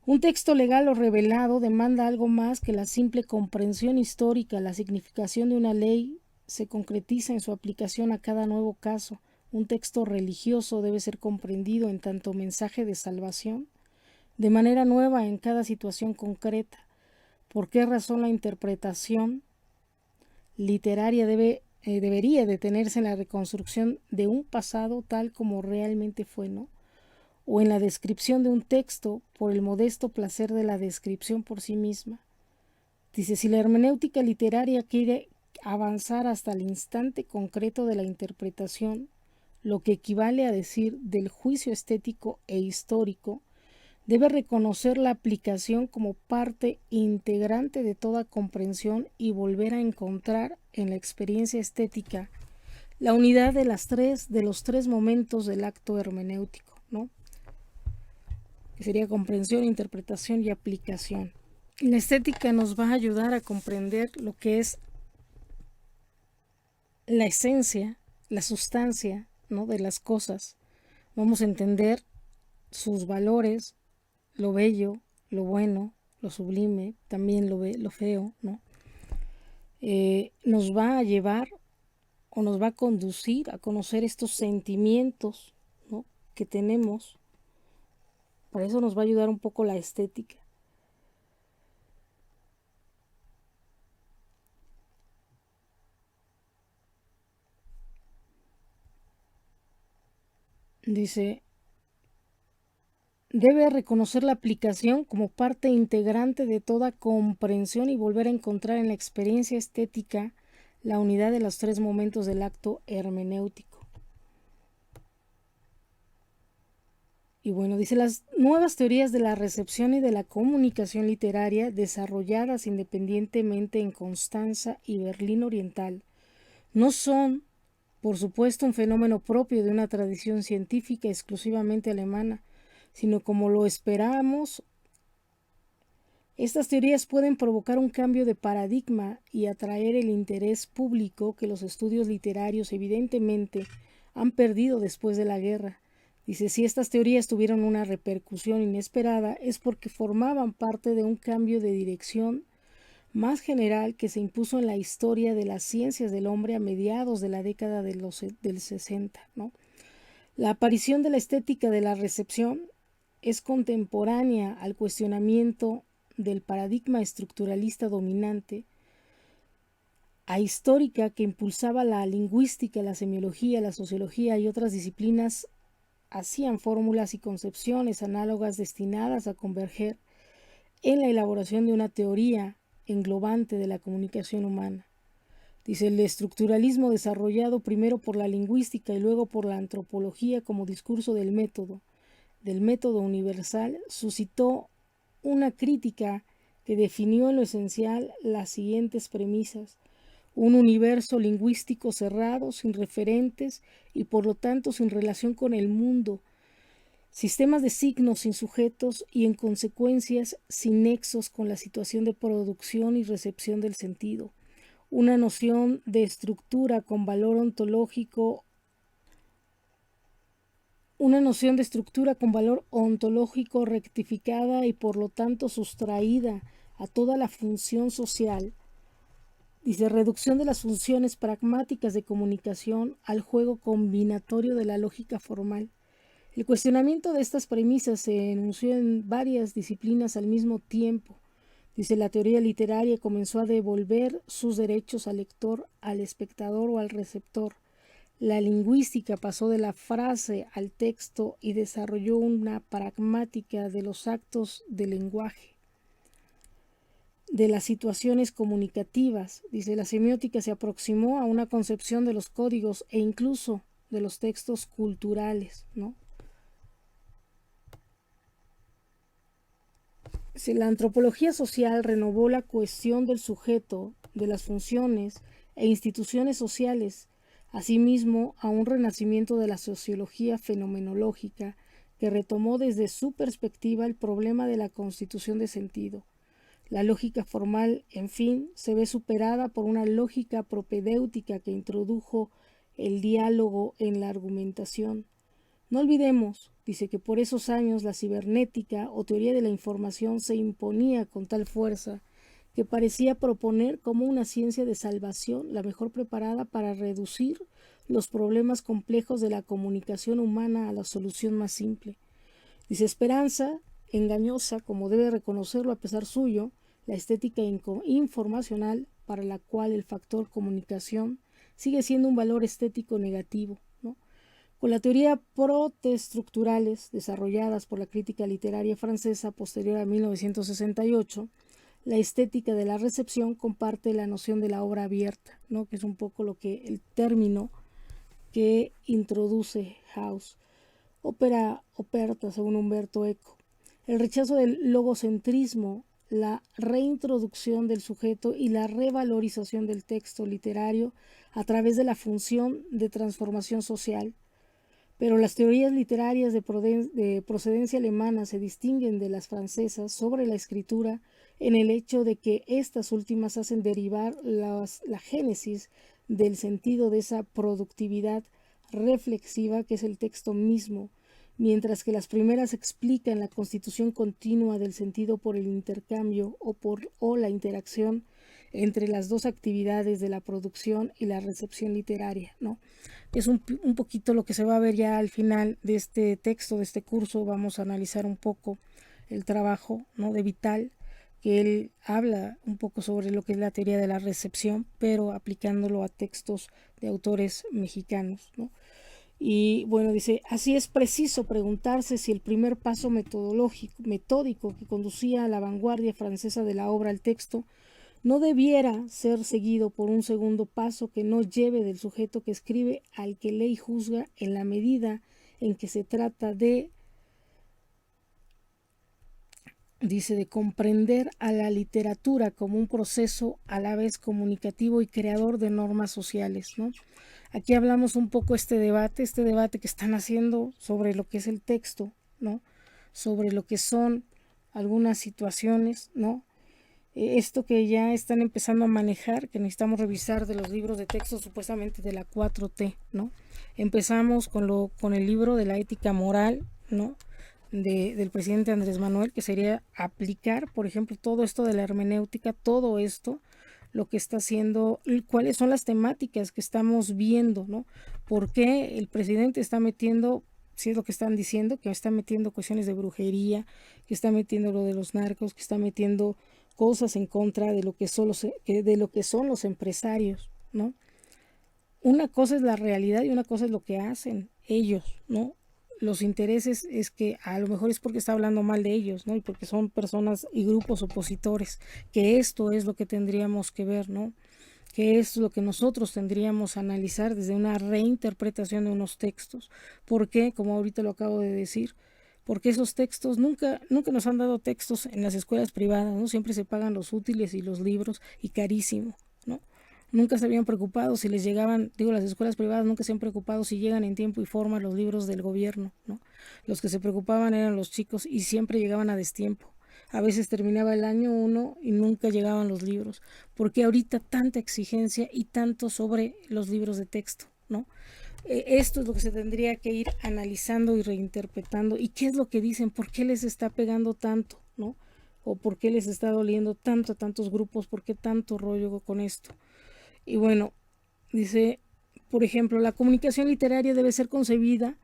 Un texto legal o revelado demanda algo más que la simple comprensión histórica. La significación de una ley se concretiza en su aplicación a cada nuevo caso. Un texto religioso debe ser comprendido en tanto mensaje de salvación, de manera nueva en cada situación concreta. ¿Por qué razón la interpretación literaria debería detenerse en la reconstrucción de un pasado tal como realmente fue, ¿no? O en la descripción de un texto por el modesto placer de la descripción por sí misma? Dice, si la hermenéutica literaria quiere avanzar hasta el instante concreto de la interpretación, lo que equivale a decir del juicio estético e histórico, debe reconocer la aplicación como parte integrante de toda comprensión y volver a encontrar en la experiencia estética la unidad de los tres momentos del acto hermenéutico, ¿no? Que sería comprensión, interpretación y aplicación. La estética nos va a ayudar a comprender lo que es la esencia, la sustancia, ¿no?, de las cosas. Vamos a entender sus valores, lo bello, lo bueno, lo sublime, también lo feo, ¿no? Nos va a llevar o nos va a conducir a conocer estos sentimientos, ¿no?, que tenemos. Para eso nos va a ayudar un poco la estética. Dice, debe reconocer la aplicación como parte integrante de toda comprensión y volver a encontrar en la experiencia estética la unidad de los tres momentos del acto hermenéutico. Y bueno, dice, las nuevas teorías de la recepción y de la comunicación literaria, desarrolladas independientemente en Constanza y Berlín Oriental, no son, por supuesto, un fenómeno propio de una tradición científica exclusivamente alemana, sino como lo esperamos, estas teorías pueden provocar un cambio de paradigma y atraer el interés público que los estudios literarios evidentemente han perdido después de la guerra. Dice, si estas teorías tuvieron una repercusión inesperada es porque formaban parte de un cambio de dirección más general que se impuso en la historia de las ciencias del hombre a mediados de la década del 60, ¿no? La aparición de la estética de la recepción es contemporánea al cuestionamiento del paradigma estructuralista dominante, ahistórica, que impulsaba la lingüística, la semiología, la sociología y otras disciplinas hacían fórmulas y concepciones análogas destinadas a converger en la elaboración de una teoría englobante de la comunicación humana. Dice, el estructuralismo, desarrollado primero por la lingüística y luego por la antropología como discurso del método universal, suscitó una crítica que definió en lo esencial las siguientes premisas: un universo lingüístico cerrado, sin referentes y por lo tanto sin relación con el mundo, sistemas de signos sin sujetos y en consecuencias sin nexos con la situación de producción y recepción del sentido, una noción de estructura con valor ontológico rectificada y por lo tanto sustraída a toda la función social. Dice, reducción de las funciones pragmáticas de comunicación al juego combinatorio de la lógica formal. El cuestionamiento de estas premisas se enunció en varias disciplinas al mismo tiempo. Dice, la teoría literaria comenzó a devolver sus derechos al lector, al espectador o al receptor. La lingüística pasó de la frase al texto y desarrolló una pragmática de los actos del lenguaje, de las situaciones comunicativas. Dice, la semiótica se aproximó a una concepción de los códigos e incluso de los textos culturales, ¿no? Si la antropología social renovó la cuestión del sujeto, de las funciones e instituciones sociales, asimismo a un renacimiento de la sociología fenomenológica que retomó desde su perspectiva el problema de la constitución de sentido. La lógica formal, en fin, se ve superada por una lógica propedéutica que introdujo el diálogo en la argumentación. No olvidemos, dice, que por esos años la cibernética o teoría de la información se imponía con tal fuerza que parecía proponer como una ciencia de salvación la mejor preparada para reducir los problemas complejos de la comunicación humana a la solución más simple. Dice, esperanza engañosa, como debe reconocerlo a pesar suyo, la estética informacional para la cual el factor comunicación sigue siendo un valor estético negativo, ¿no? Con la teoría proteestructurales desarrolladas por la crítica literaria francesa posterior a 1968, la estética de la recepción comparte la noción de la obra abierta, ¿no? Que es un poco lo que el término que introduce House. Ópera operta, según Humberto Eco. El rechazo del logocentrismo, la reintroducción del sujeto y la revalorización del texto literario a través de la función de transformación social. Pero las teorías literarias de procedencia alemana se distinguen de las francesas sobre la escritura en el hecho de que estas últimas hacen derivar la génesis del sentido de esa productividad reflexiva que es el texto mismo, mientras que las primeras explican la constitución continua del sentido por el intercambio o la interacción entre las dos actividades de la producción y la recepción literaria, ¿no? Es un poquito lo que se va a ver ya al final de este texto, de este curso. Vamos a analizar un poco el trabajo, ¿no?, de Vital, que él habla un poco sobre lo que es la teoría de la recepción, pero aplicándolo a textos de autores mexicanos, ¿no? Y bueno, dice, así es preciso preguntarse si el primer paso metódico que conducía a la vanguardia francesa de la obra al texto no debiera ser seguido por un segundo paso que no lleve del sujeto que escribe al que lee y juzga en la medida en que se trata de, dice, de comprender a la literatura como un proceso a la vez comunicativo y creador de normas sociales, ¿no? Aquí hablamos un poco este debate que están haciendo sobre lo que es el texto, ¿no? Sobre lo que son algunas situaciones, ¿no? Esto que ya están empezando a manejar, que necesitamos revisar de los libros de texto supuestamente de la 4T, ¿no? Empezamos con el libro de la ética moral, ¿no?, del presidente Andrés Manuel, que sería aplicar, por ejemplo, todo esto de la hermenéutica, todo esto, lo que está haciendo, cuáles son las temáticas que estamos viendo, ¿no? ¿Por qué el presidente está metiendo, si es lo que están diciendo, que está metiendo cuestiones de brujería, que está metiendo lo de los narcos, que está metiendo cosas en contra de lo que son los empresarios, ¿no? Una cosa es la realidad y una cosa es lo que hacen ellos, ¿no? Los intereses es que a lo mejor es porque está hablando mal de ellos, ¿no? Y porque son personas y grupos opositores, que esto es lo que tendríamos que ver, ¿no? Que es lo que nosotros tendríamos que analizar desde una reinterpretación de unos textos. ¿Por qué? Como ahorita lo acabo de decir, porque esos textos nunca nos han dado textos en las escuelas privadas, ¿no? Siempre se pagan los útiles y los libros y carísimo, ¿no? Nunca se habían preocupado si les llegaban, las escuelas privadas nunca se han preocupado si llegan en tiempo y forma los libros del gobierno, ¿no? Los que se preocupaban eran los chicos y siempre llegaban a destiempo. A veces terminaba el año uno y nunca llegaban los libros. ¿Por qué ahorita tanta exigencia y tanto sobre los libros de texto, ¿no? Esto es lo que se tendría que ir analizando y reinterpretando. ¿Y qué es lo que dicen? ¿Por qué les está pegando tanto, ¿no? ¿O por qué les está doliendo tanto a tantos grupos? ¿Por qué tanto rollo con esto? Y bueno, dice, por ejemplo, la comunicación literaria debe ser concebida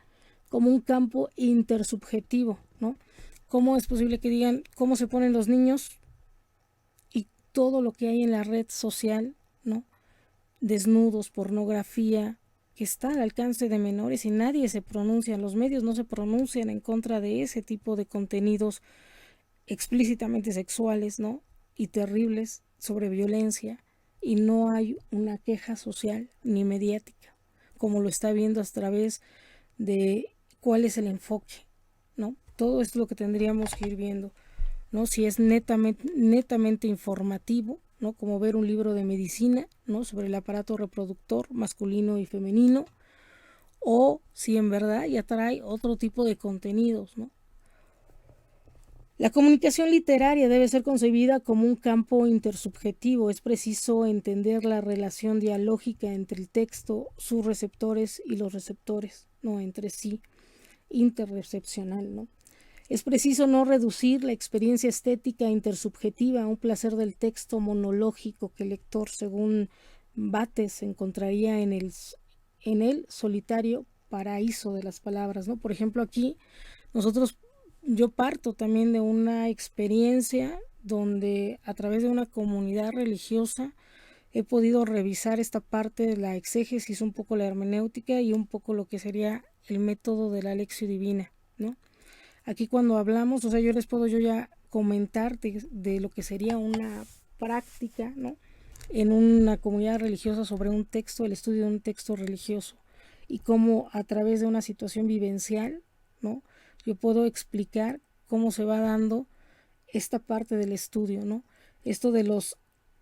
como un campo intersubjetivo, ¿no? ¿Cómo es posible que digan cómo se ponen los niños y todo lo que hay en la red social, ¿no? Desnudos, pornografía, que está al alcance de menores y nadie se pronuncia, los medios no se pronuncian en contra de ese tipo de contenidos explícitamente sexuales, ¿no? Y terribles, sobre violencia, y no hay una queja social ni mediática, como lo está viendo a través de cuál es el enfoque, ¿no? Todo esto es lo que tendríamos que ir viendo. ¿no? Si es netamente informativo, ¿no? Como ver un libro de medicina, ¿no? Sobre el aparato reproductor masculino y femenino, o si en verdad ya trae otro tipo de contenidos, ¿no? La comunicación literaria debe ser concebida como un campo intersubjetivo. Es preciso entender la relación dialógica entre el texto, sus receptores y los receptores, ¿no? Entre sí, interrecepcional, ¿no? Es preciso no reducir la experiencia estética intersubjetiva a un placer del texto monológico que el lector, según Bates, encontraría en el solitario paraíso de las palabras, ¿no? Por ejemplo, aquí yo parto también de una experiencia donde a través de una comunidad religiosa he podido revisar esta parte de la exégesis, un poco la hermenéutica y un poco lo que sería el método de la lección divina, ¿no? Aquí cuando hablamos, o sea, yo les puedo ya comentar de lo que sería una práctica, ¿no? En una comunidad religiosa sobre un texto, el estudio de un texto religioso, y cómo a través de una situación vivencial, ¿no? Yo puedo explicar cómo se va dando esta parte del estudio, ¿no? Esto de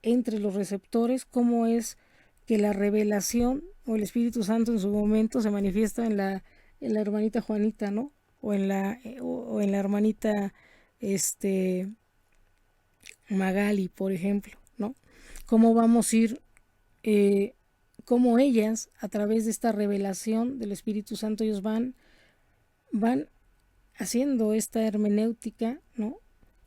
entre los receptores, cómo es que la revelación o el Espíritu Santo en su momento se manifiesta en la hermanita Juanita, ¿no? O en la hermanita Magali, por ejemplo, ¿no? Cómo vamos a ir, cómo ellas, a través de esta revelación del Espíritu Santo, ellos van haciendo esta hermenéutica, ¿no?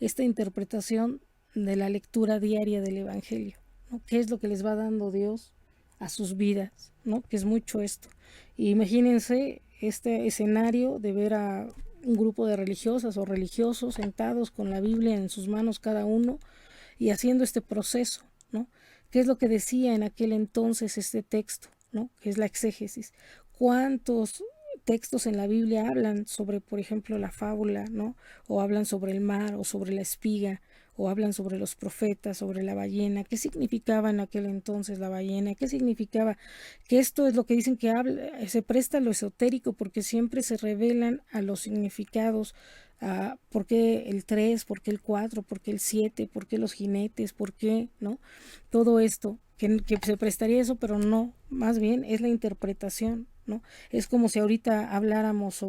Esta interpretación de la lectura diaria del Evangelio, ¿no? ¿Qué es lo que les va dando Dios a sus vidas, ¿no? Que es mucho esto. Y imagínense este escenario de ver a un grupo de religiosas o religiosos sentados con la Biblia en sus manos cada uno y haciendo este proceso, ¿no? ¿Qué es lo que decía en aquel entonces este texto, ¿no? Que es la exégesis. ¿Cuántos textos en la Biblia hablan sobre, por ejemplo, la fábula, ¿no? O hablan sobre el mar o sobre la espiga, o hablan sobre los profetas, sobre la ballena? ¿Qué significaba en aquel entonces la ballena? ¿Qué significaba? Que esto es lo que dicen que se presta a lo esotérico, porque siempre se revelan a los significados. ¿Por qué el 3? ¿Por qué el 4? ¿Por qué el 7? ¿Por qué los jinetes? ¿Por qué? ¿No? Todo esto, que se prestaría eso, pero no, más bien es la interpretación, ¿no? Es como si ahorita habláramos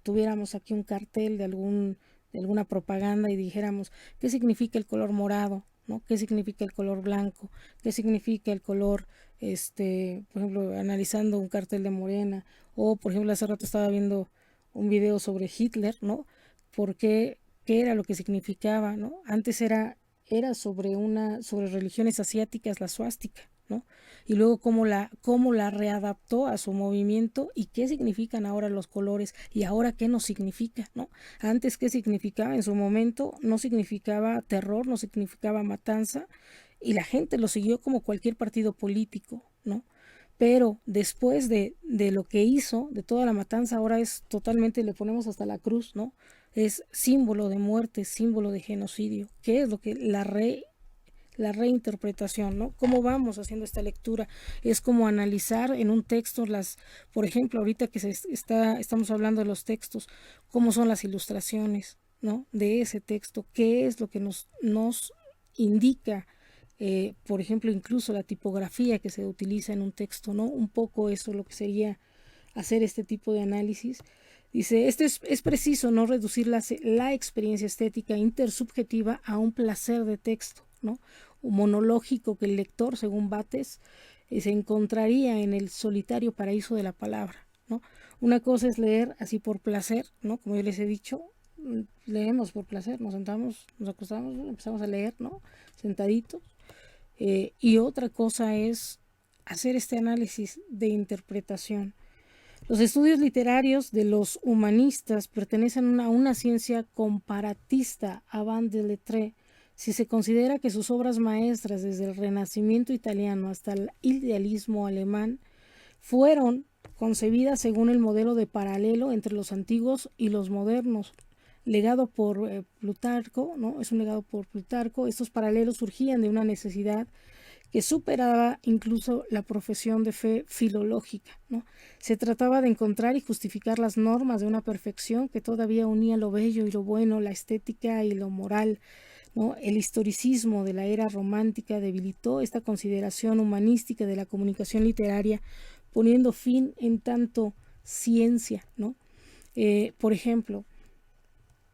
tuviéramos aquí un cartel de alguna propaganda y dijéramos, ¿qué significa el color morado? ¿No? ¿Qué significa el color blanco? ¿Qué significa el color, por ejemplo, analizando un cartel de Morena? O, por ejemplo, hace rato estaba viendo un video sobre Hitler, ¿no? Qué era lo que significaba, ¿no? Antes era sobre religiones asiáticas, la suástica, ¿no? Y luego cómo la readaptó a su movimiento y qué significan ahora los colores y ahora qué nos significa, ¿no? Antes qué significaba, en su momento no significaba terror, no significaba matanza, y la gente lo siguió como cualquier partido político, ¿no? Pero después de lo que hizo, de toda la matanza, ahora es totalmente, le ponemos hasta la cruz, ¿no? Es símbolo de muerte, símbolo de genocidio. ¿Qué es lo que la reinterpretación, ¿no? ¿Cómo vamos haciendo esta lectura? Es como analizar en un texto por ejemplo, ahorita que estamos hablando de los textos, cómo son las ilustraciones, ¿no? De ese texto, qué es lo que nos indica, por ejemplo, incluso la tipografía que se utiliza en un texto, ¿no? Un poco eso es lo que sería hacer este tipo de análisis. Dice, es preciso no reducir la experiencia estética intersubjetiva a un placer de texto, ¿no? Un monológico que el lector, según Bates, se encontraría en el solitario paraíso de la palabra, ¿no? Una cosa es leer así por placer, ¿no? Como yo les he dicho, leemos por placer, nos sentamos, nos acostamos, empezamos a leer, ¿no? Sentaditos. Y otra cosa es hacer este análisis de interpretación. Los estudios literarios de los humanistas pertenecen a una ciencia comparatista, avant de lettres. Si se considera que sus obras maestras, desde el Renacimiento italiano hasta el idealismo alemán, fueron concebidas según el modelo de paralelo entre los antiguos y los modernos, legado por Plutarco, ¿no? Es un legado por Plutarco. Estos paralelos surgían de una necesidad que superaba incluso la profesión de fe filológica, ¿no? Se trataba de encontrar y justificar las normas de una perfección que todavía unía lo bello y lo bueno, la estética y lo moral, ¿no? El historicismo de la era romántica debilitó esta consideración humanística de la comunicación literaria, poniendo fin en tanto ciencia, ¿no? Por ejemplo,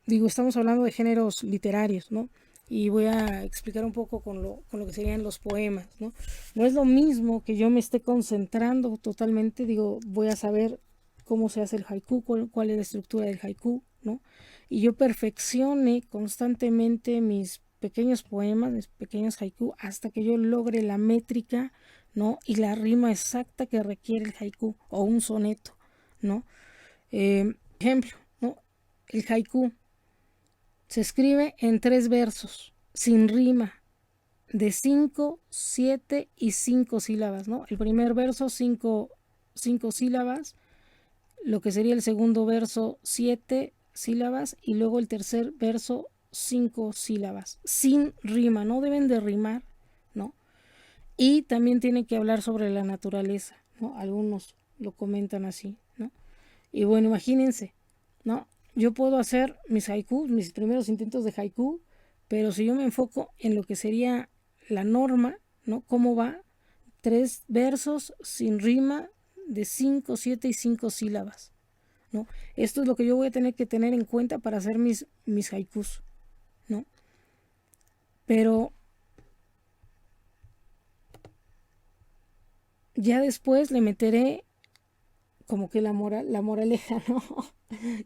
estamos hablando de géneros literarios, ¿no? Y voy a explicar un poco con lo que serían los poemas, ¿no? No es lo mismo que yo me esté concentrando totalmente, voy a saber cómo se hace el haiku, cuál es la estructura del haiku, ¿no? Y yo perfeccione constantemente mis pequeños poemas, mis pequeños haiku, hasta que yo logre la métrica, ¿no? Y la rima exacta que requiere el haiku o un soneto, ¿no? Ejemplo, ¿no? El haiku se escribe en 3 versos, sin rima, de 5, 7 y 5 sílabas, ¿no? El primer verso, 5 sílabas, lo que sería el segundo verso, 7 sílabas, y luego el tercer verso, 5 sílabas, sin rima, no deben de rimar, ¿no? Y también tiene que hablar sobre la naturaleza, ¿no? Algunos lo comentan así, ¿no? Y bueno, imagínense, ¿no? Yo puedo hacer mis haikus, mis primeros intentos de haiku, pero si yo me enfoco en lo que sería la norma, ¿no? ¿Cómo va? 3 versos sin rima de 5, 7 y 5 sílabas, ¿no? Esto es lo que yo voy a tener que tener en cuenta para hacer mis haikus, ¿no? Pero ya después le meteré como que la moraleja, ¿no?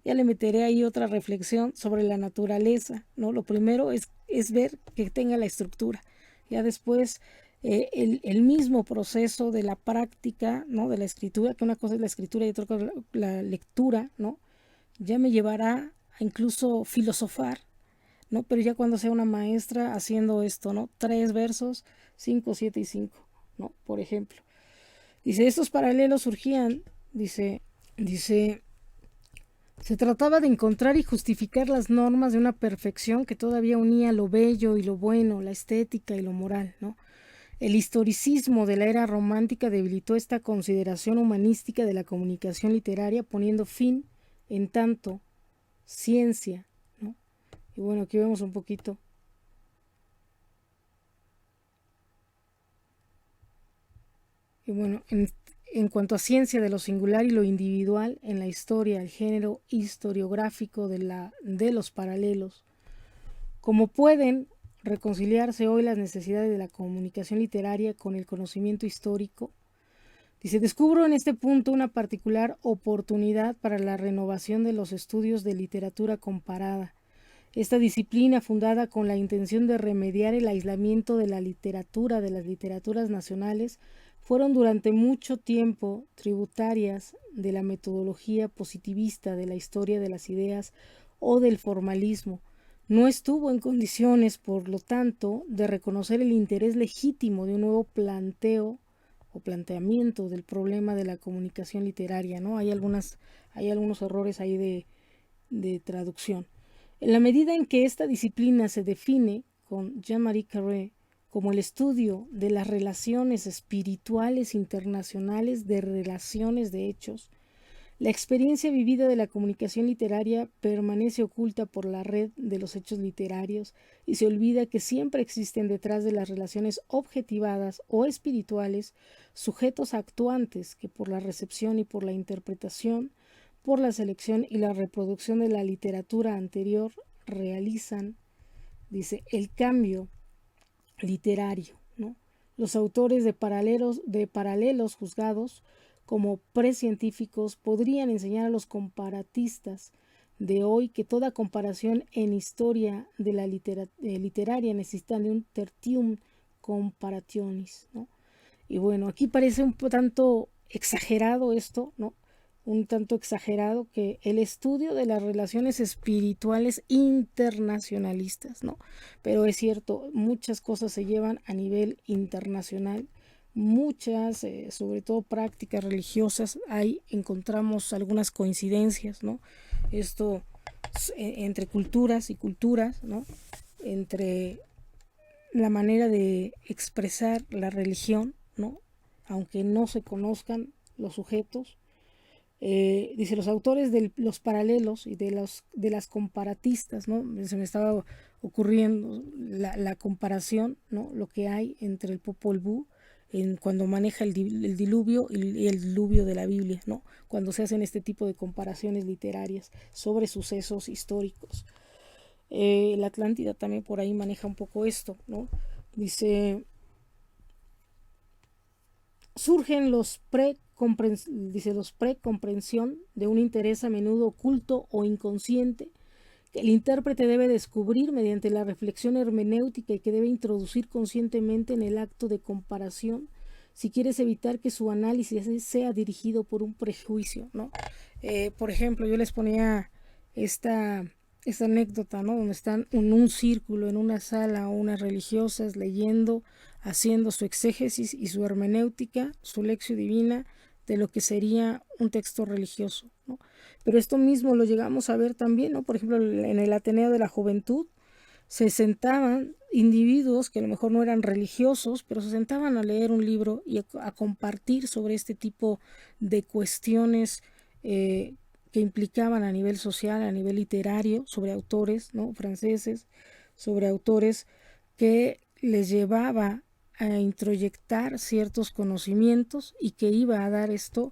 Ya le meteré ahí otra reflexión sobre la naturaleza, ¿no? Lo primero es ver que tenga la estructura. Ya después el mismo proceso de la práctica, ¿no? De la escritura, que una cosa es la escritura y otra cosa es la lectura, ¿no? Ya me llevará a incluso filosofar, ¿no? Pero ya cuando sea una maestra haciendo esto, ¿no? 3 versos, 5, 7 y 5, ¿no? Por ejemplo. Dice, estos paralelos surgían, dice, se trataba de encontrar y justificar las normas de una perfección que todavía unía lo bello y lo bueno, la estética y lo moral, ¿no? El historicismo de la era romántica debilitó esta consideración humanística de la comunicación literaria, poniendo fin en tanto ciencia, ¿no? Y bueno, aquí vemos un poquito. Y bueno, en cuanto a ciencia de lo singular y lo individual en la historia, el género historiográfico de los paralelos, como pueden reconciliarse hoy las necesidades de la comunicación literaria con el conocimiento histórico. Dice, descubro en este punto una particular oportunidad para la renovación de los estudios de literatura comparada. Esta disciplina, fundada con la intención de remediar el aislamiento de la literatura, de las literaturas nacionales, fueron durante mucho tiempo tributarias de la metodología positivista de la historia de las ideas o del formalismo. No estuvo en condiciones, por lo tanto, de reconocer el interés legítimo de un nuevo planteo o planteamiento del problema de la comunicación literaria, ¿no? Hay algunos errores ahí de traducción. En la medida en que esta disciplina se define con Jean-Marie Carré como el estudio de las relaciones espirituales internacionales de relaciones de hechos, la experiencia vivida de la comunicación literaria permanece oculta por la red de los hechos literarios y se olvida que siempre existen detrás de las relaciones objetivadas o espirituales sujetos actuantes que por la recepción y por la interpretación, por la selección y la reproducción de la literatura anterior realizan, dice, el cambio literario, ¿no? Los autores de paralelos juzgados como precientíficos podrían enseñar a los comparatistas de hoy que toda comparación en historia de la literaria necesita de un tertium comparationis, ¿no? Y bueno, aquí parece un tanto exagerado esto, ¿no? Un tanto exagerado que el estudio de las relaciones espirituales internacionalistas, ¿no? Pero es cierto, muchas cosas se llevan a nivel internacional, muchas, sobre todo prácticas religiosas, ahí encontramos algunas coincidencias, ¿no? Esto entre culturas y culturas, ¿no? Entre la manera de expresar la religión, ¿no? Aunque no se conozcan los sujetos. Dice, los autores de los paralelos y de las comparatistas, ¿no? Se me estaba ocurriendo la comparación, ¿no? Lo que hay entre el Popol Vuh cuando maneja el diluvio y el diluvio de la Biblia, ¿no? Cuando se hacen este tipo de comparaciones literarias sobre sucesos históricos. La Atlántida también por ahí maneja un poco esto, ¿no? Dice, surgen los precomprensión de un interés a menudo oculto o inconsciente que el intérprete debe descubrir mediante la reflexión hermenéutica y que debe introducir conscientemente en el acto de comparación si quieres evitar que su análisis sea dirigido por un prejuicio, ¿no? Por ejemplo, yo les ponía esta anécdota, ¿no? Donde están en un círculo, en una sala, unas religiosas leyendo, haciendo su exégesis y su hermenéutica, su lección divina de lo que sería un texto religioso, ¿no? Pero esto mismo lo llegamos a ver también, ¿no? Por ejemplo, en el Ateneo de la Juventud se sentaban individuos que a lo mejor no eran religiosos, pero se sentaban a leer un libro y a compartir sobre este tipo de cuestiones que implicaban a nivel social, a nivel literario, sobre autores, ¿no? franceses, sobre autores que les llevaba a introyectar ciertos conocimientos y que iba a dar esto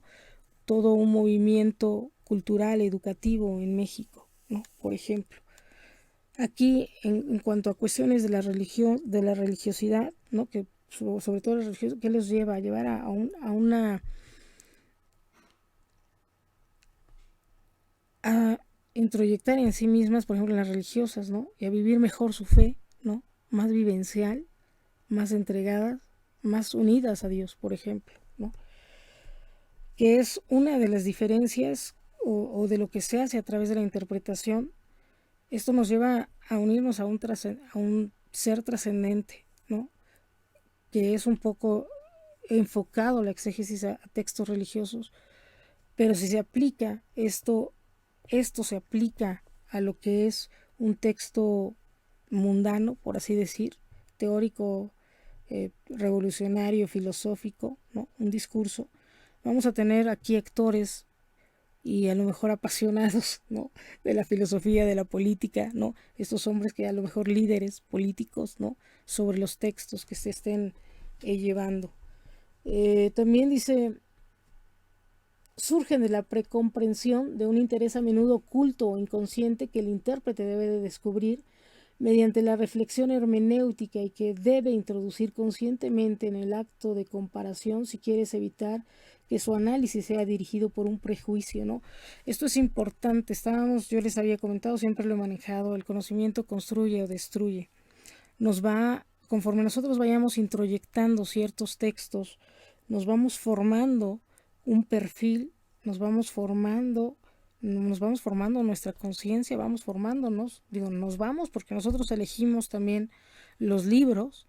todo un movimiento cultural, educativo en México, ¿no? Por ejemplo. Aquí, en cuanto a cuestiones de la religión, de la religiosidad, ¿no? Que sobre todo la religión, ¿qué les lleva? A llevar a introyectar en sí mismas, por ejemplo, las religiosas, ¿no? Y a vivir mejor su fe, ¿no? Más vivencial, más entregadas, más unidas a Dios, por ejemplo, ¿no? Que es una de las diferencias o de lo que se hace a través de la interpretación. Esto nos lleva a unirnos a un ser trascendente, ¿no? Que es un poco enfocado la exégesis a textos religiosos, pero si se aplica esto se aplica a lo que es un texto mundano, por así decir, teórico, revolucionario, filosófico, ¿no? Un discurso. Vamos a tener aquí actores y a lo mejor apasionados, ¿no? De la filosofía, de la política, ¿no? Estos hombres que a lo mejor líderes políticos, ¿no? Sobre los textos que se estén llevando. También dice, surgen de la precomprensión de un interés a menudo oculto o inconsciente que el intérprete debe de descubrir mediante la reflexión hermenéutica y que debe introducir conscientemente en el acto de comparación si quieres evitar que su análisis sea dirigido por un prejuicio, ¿no? Esto es importante. Yo les había comentado, siempre lo he manejado, el conocimiento construye o destruye. Conforme nosotros vayamos introyectando ciertos textos, nos vamos formando un perfil, nos vamos formando nuestra conciencia, vamos formándonos, nos vamos porque nosotros elegimos también los libros,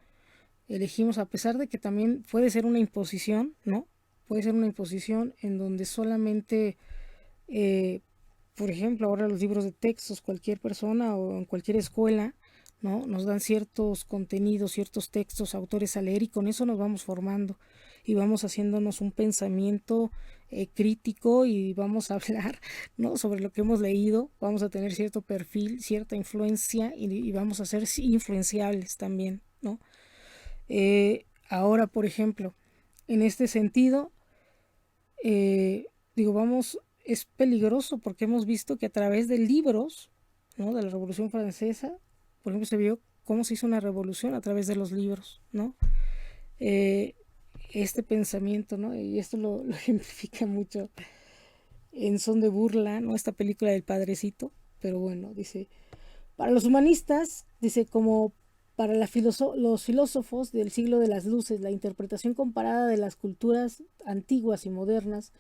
elegimos a pesar de que también puede ser una imposición, ¿no? Puede ser una imposición en donde solamente, por ejemplo, ahora los libros de textos, cualquier persona o en cualquier escuela, ¿no? Nos dan ciertos contenidos, ciertos textos, autores a leer y con eso nos vamos formando y vamos haciéndonos un pensamiento crítico y vamos a hablar, ¿no? Sobre lo que hemos leído, vamos a tener cierto perfil, cierta influencia y vamos a ser influenciables también, ¿no? Ahora, por ejemplo, en este sentido, es peligroso porque hemos visto que a través de libros, ¿no? De la Revolución Francesa, por ejemplo, se vio cómo se hizo una revolución a través de los libros, ¿no? Este pensamiento, ¿no? Y esto lo ejemplifica mucho en Son de Burla, ¿no? Esta película del Padrecito, pero bueno, dice, para los humanistas, dice, como para los filósofos del siglo de las luces, la interpretación comparada de las culturas antiguas y modernas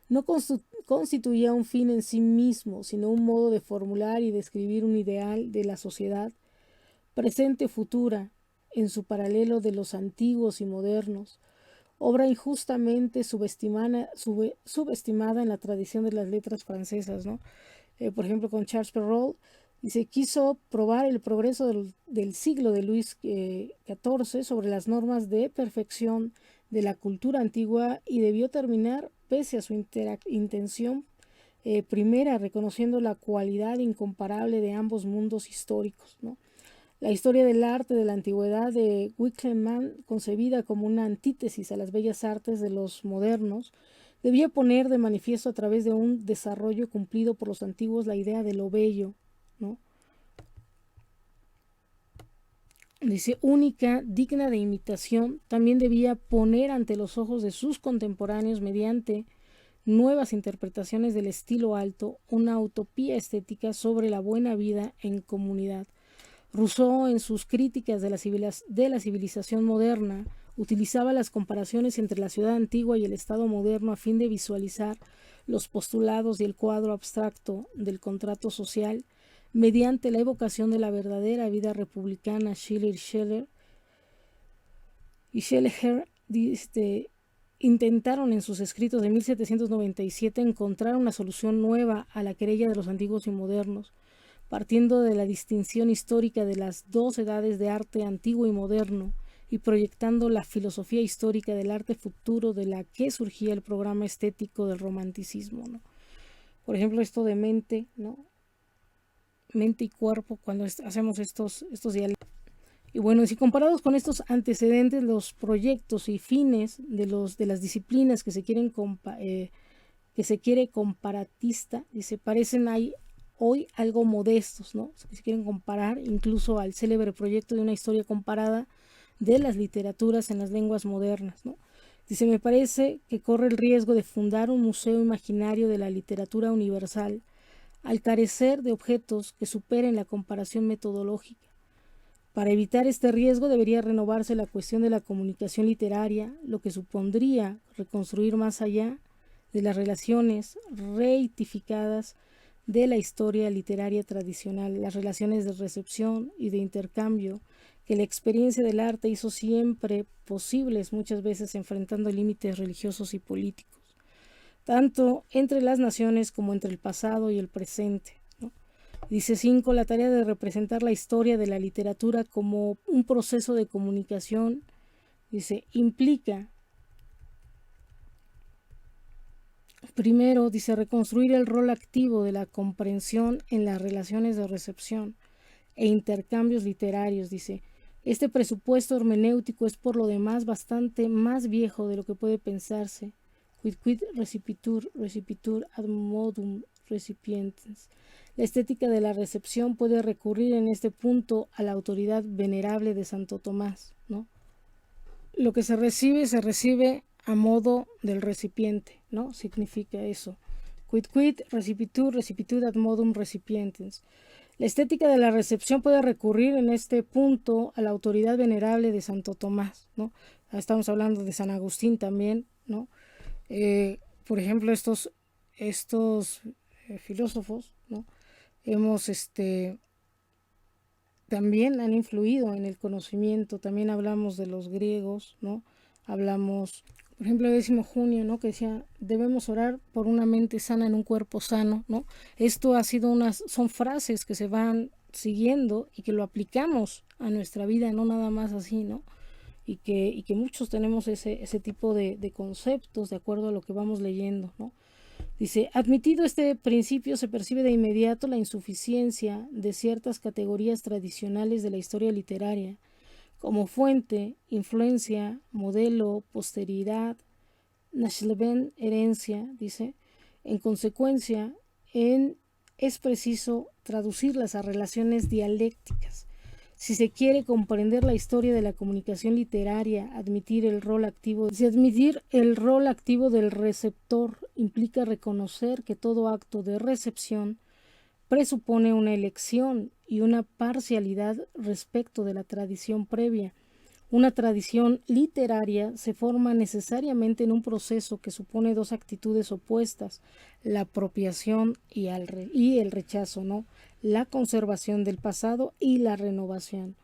no constituía un fin en sí mismo, sino un modo de formular y describir un ideal de la sociedad, presente o futura, en su paralelo de los antiguos y modernos, obra injustamente subestimada en la tradición de las letras francesas, ¿no? Por ejemplo, con Charles Perrault y se quiso probar el progreso del siglo de Luis XIV sobre las normas de perfección de la cultura antigua y debió terminar pese a su intención primera, reconociendo la cualidad incomparable de ambos mundos históricos, ¿no? La historia del arte de la antigüedad de Winckelmann, concebida como una antítesis a las bellas artes de los modernos, debía poner de manifiesto a través de un desarrollo cumplido por los antiguos la idea de lo bello, ¿no? Dice, única, digna de imitación, también debía poner ante los ojos de sus contemporáneos mediante nuevas interpretaciones del estilo alto, una utopía estética sobre la buena vida en comunidad. Rousseau, en sus críticas de la civilización moderna, utilizaba las comparaciones entre la ciudad antigua y el Estado moderno a fin de visualizar los postulados y el cuadro abstracto del contrato social mediante la evocación de la verdadera vida republicana. Schiller y Schellinger intentaron en sus escritos de 1797 encontrar una solución nueva a la querella de los antiguos y modernos, partiendo de la distinción histórica de las dos edades de arte antiguo y moderno y proyectando la filosofía histórica del arte futuro de la que surgía el programa estético del romanticismo, ¿no? Por ejemplo, esto de mente, ¿no? Mente y cuerpo, cuando hacemos estos diálogos. Y bueno, si comparados con estos antecedentes, los proyectos y fines de las disciplinas que se quiere comparatista, se parecen hoy algo modestos, ¿no? Se quieren comparar incluso al célebre proyecto de una historia comparada de las literaturas en las lenguas modernas, ¿no? Dice, me parece que corre el riesgo de fundar un museo imaginario de la literatura universal al carecer de objetos que superen la comparación metodológica. Para evitar este riesgo debería renovarse la cuestión de la comunicación literaria, lo que supondría reconstruir más allá de las relaciones reitificadas de la historia literaria tradicional, las relaciones de recepción y de intercambio que la experiencia del arte hizo siempre posibles, muchas veces enfrentando límites religiosos y políticos, tanto entre las naciones como entre el pasado y el presente, ¿no? Dice 5. La tarea de representar la historia de la literatura como un proceso de comunicación, dice, implica, primero, dice, reconstruir el rol activo de la comprensión en las relaciones de recepción e intercambios literarios, dice. Este presupuesto hermenéutico es por lo demás bastante más viejo de lo que puede pensarse. Quid recipitur ad modum recipientes. La estética de la recepción puede recurrir en este punto a la autoridad venerable de Santo Tomás, ¿no? Lo que se recibe a modo del recipiente, ¿no? Significa eso. Quid recipitur ad modum recipientes. La estética de la recepción puede recurrir en este punto a la autoridad venerable de Santo Tomás, ¿no? Estamos hablando de San Agustín también, ¿no? Por ejemplo, estos filósofos, ¿no? También han influido en el conocimiento. También hablamos de los griegos, ¿no? Hablamos, por ejemplo, el 10 junio, ¿no? Que decía, debemos orar por una mente sana en un cuerpo sano, ¿no? Esto ha sido son frases que se van siguiendo y que lo aplicamos a nuestra vida, no nada más así, ¿no? Y que muchos tenemos ese tipo de conceptos de acuerdo a lo que vamos leyendo, ¿no? Dice, admitido este principio, se percibe de inmediato la insuficiencia de ciertas categorías tradicionales de la historia literaria, como fuente, influencia, modelo, posteridad, Nachleben, herencia, dice. En consecuencia, es preciso traducirlas a relaciones dialécticas. Si se quiere comprender la historia de la comunicación literaria, admitir el rol activo del receptor implica reconocer que todo acto de recepción presupone una elección y una parcialidad respecto de la tradición previa. Una tradición literaria se forma necesariamente en un proceso que supone dos actitudes opuestas, la apropiación y el rechazo, ¿no? La conservación del pasado y la renovación.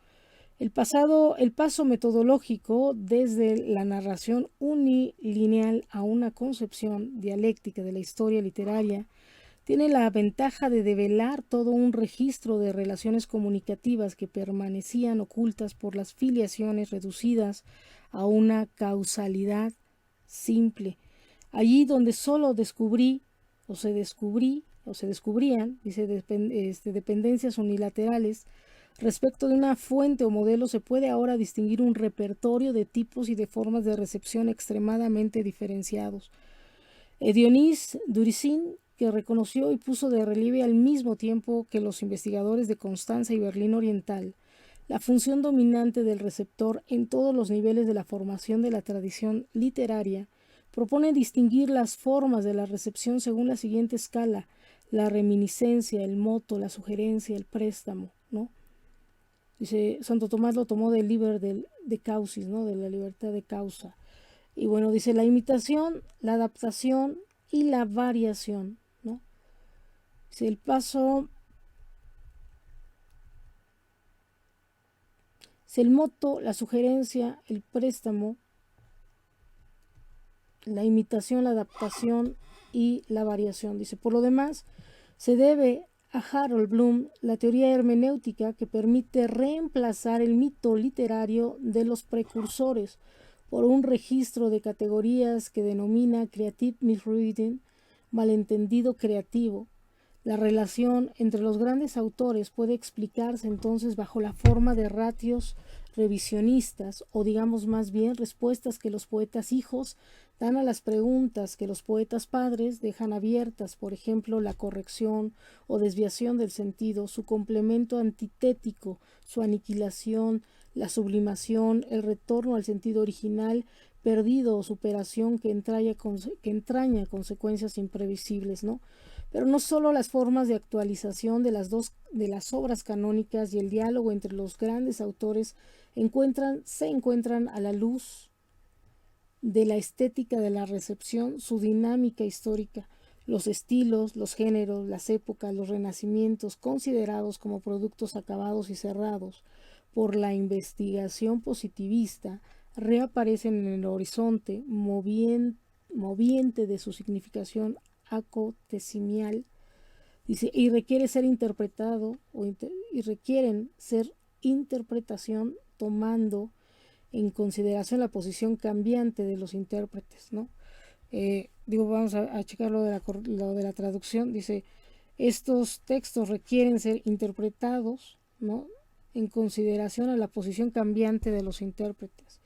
El paso metodológico desde la narración unilineal a una concepción dialéctica de la historia literaria Tiene la ventaja de develar todo un registro de relaciones comunicativas que permanecían ocultas por las filiaciones reducidas a una causalidad simple. Allí donde solo se descubrían, dice, dependencias unilaterales respecto de una fuente o modelo, se puede ahora distinguir un repertorio de tipos y de formas de recepción extremadamente diferenciados. Dionís Durisin, que reconoció y puso de relieve al mismo tiempo que los investigadores de Constanza y Berlín Oriental la función dominante del receptor en todos los niveles de la formación de la tradición literaria, propone distinguir las formas de la recepción según la siguiente escala: la reminiscencia, el moto, la sugerencia, el préstamo, ¿no? Dice, Santo Tomás lo tomó del liber de causis, ¿no? De la libertad de causa. Y bueno, dice la imitación, la adaptación y la variación, ¿no? Dice el paso, dice el moto, la sugerencia, el préstamo, la imitación, la adaptación y la variación. Dice, por lo demás, se debe a Harold Bloom la teoría hermenéutica que permite reemplazar el mito literario de los precursores por un registro de categorías que denomina creative misreading, malentendido creativo. La relación entre los grandes autores puede explicarse entonces bajo la forma de ratios revisionistas, o digamos más bien respuestas que los poetas hijos dan a las preguntas que los poetas padres dejan abiertas, por ejemplo, la corrección o desviación del sentido, su complemento antitético, su aniquilación, la sublimación, el retorno al sentido original perdido o superación que entraña consecuencias imprevisibles, ¿no? Pero no solo las formas de actualización de las obras canónicas y el diálogo entre los grandes autores se encuentran a la luz de la estética de la recepción, su dinámica histórica, los estilos, los géneros, las épocas, los renacimientos, considerados como productos acabados y cerrados por la investigación positivista, reaparecen en el horizonte moviente de su significación acontecimial, dice, y requieren ser interpretación tomando en consideración la posición cambiante de los intérpretes, ¿no? Vamos a checar lo de la traducción. Dice, estos textos requieren ser interpretados, ¿no?, en consideración a la posición cambiante de los intérpretes.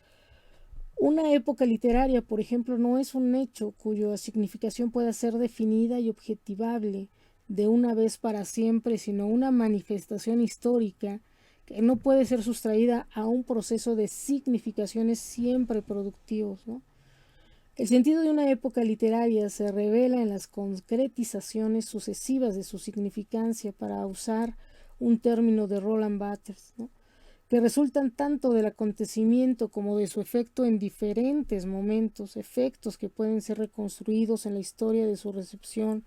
Una época literaria, por ejemplo, no es un hecho cuya significación pueda ser definida y objetivable de una vez para siempre, sino una manifestación histórica que no puede ser sustraída a un proceso de significaciones siempre productivos, ¿no? El sentido de una época literaria se revela en las concretizaciones sucesivas de su significancia, para usar un término de Roland Barthes, ¿no?, que resultan tanto del acontecimiento como de su efecto en diferentes momentos, efectos que pueden ser reconstruidos en la historia de su recepción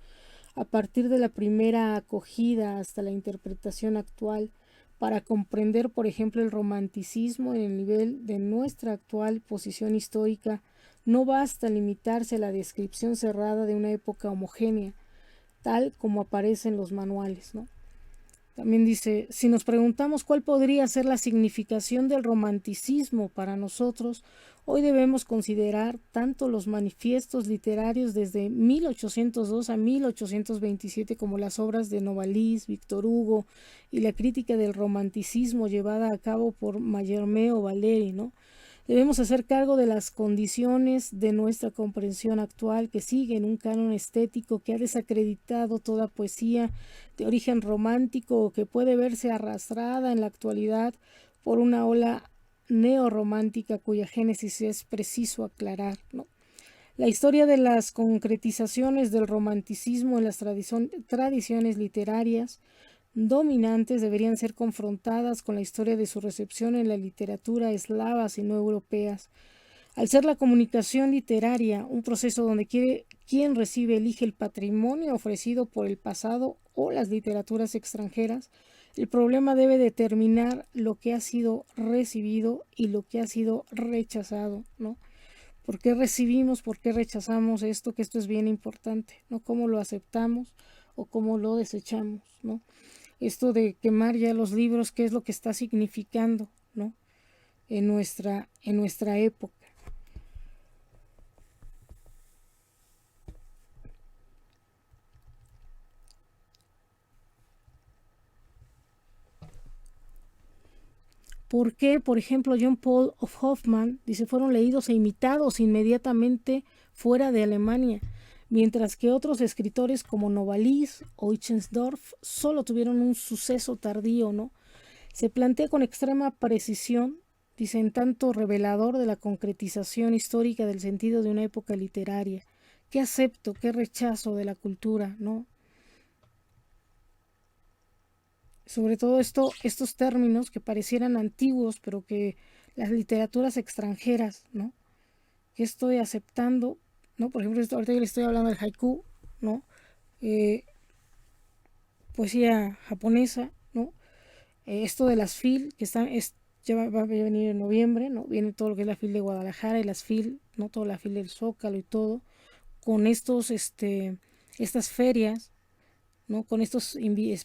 a partir de la primera acogida hasta la interpretación actual. Para comprender, por ejemplo, el romanticismo en el nivel de nuestra actual posición histórica, no basta limitarse a la descripción cerrada de una época homogénea, tal como aparece en los manuales, ¿no? También dice, si nos preguntamos cuál podría ser la significación del romanticismo para nosotros, hoy debemos considerar tanto los manifiestos literarios desde 1802 a 1827 como las obras de Novalis, Víctor Hugo y la crítica del romanticismo llevada a cabo por Mallarmé o Valéry, ¿no? Debemos hacer cargo de las condiciones de nuestra comprensión actual, que siguen un canon estético que ha desacreditado toda poesía de origen romántico o que puede verse arrastrada en la actualidad por una ola neorromántica cuya génesis es preciso aclarar, ¿no? La historia de las concretizaciones del romanticismo en las tradiciones literarias dominantes deberían ser confrontadas con la historia de su recepción en la literatura eslavas y no europeas. Al ser la comunicación literaria un proceso donde quien recibe elige el patrimonio ofrecido por el pasado o las literaturas extranjeras, el problema debe determinar lo que ha sido recibido y lo que ha sido rechazado, ¿no? ¿Por qué recibimos, por qué rechazamos esto? Que esto es bien importante, ¿no? ¿Cómo lo aceptamos o cómo lo desechamos, ¿no? Esto de quemar ya los libros, ¿qué es lo que está significando, ¿no? En nuestra época. ¿Por qué, por ejemplo, John Paul Hoffman dice fueron leídos e imitados inmediatamente fuera de Alemania, mientras que otros escritores como Novalis o Eichendorff solo tuvieron un suceso tardío, ¿no? Se plantea con extrema precisión, dice, en tanto revelador de la concretización histórica del sentido de una época literaria. ¿Qué acepto, qué rechazo de la cultura, ¿no? Sobre todo estos términos que parecieran antiguos, pero que las literaturas extranjeras, ¿no? Que estoy aceptando, ¿no? Por ejemplo, ahorita yo le estoy hablando del haiku, ¿no? Poesía japonesa, ¿no? Esto de las FIL, que ya va a venir en noviembre, ¿no? Viene todo lo que es la FIL de Guadalajara y las FIL, ¿no? Toda la FIL del Zócalo y todo, con estas ferias, ¿no? Con estos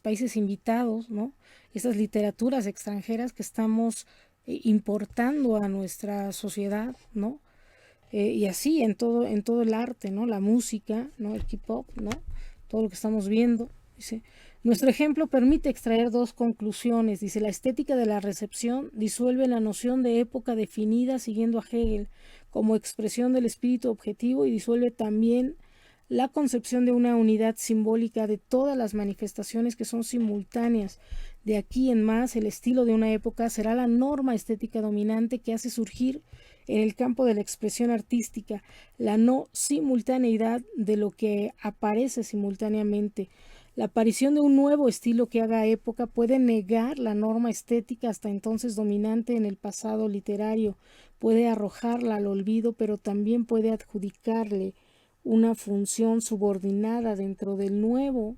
países invitados, ¿no? Estas literaturas extranjeras que estamos importando a nuestra sociedad, ¿no? Y así en todo el arte, ¿no? La música, ¿no? El K-pop, ¿no? Todo lo que estamos viendo. Dice, nuestro ejemplo permite extraer dos conclusiones. Dice, la estética de la recepción disuelve la noción de época definida siguiendo a Hegel como expresión del espíritu objetivo y disuelve también la concepción de una unidad simbólica de todas las manifestaciones que son simultáneas. De aquí en más, el estilo de una época será la norma estética dominante que hace surgir en el campo de la expresión artística la no simultaneidad de lo que aparece simultáneamente. La aparición de un nuevo estilo que haga época puede negar la norma estética hasta entonces dominante en el pasado literario, puede arrojarla al olvido, pero también puede adjudicarle una función subordinada dentro del nuevo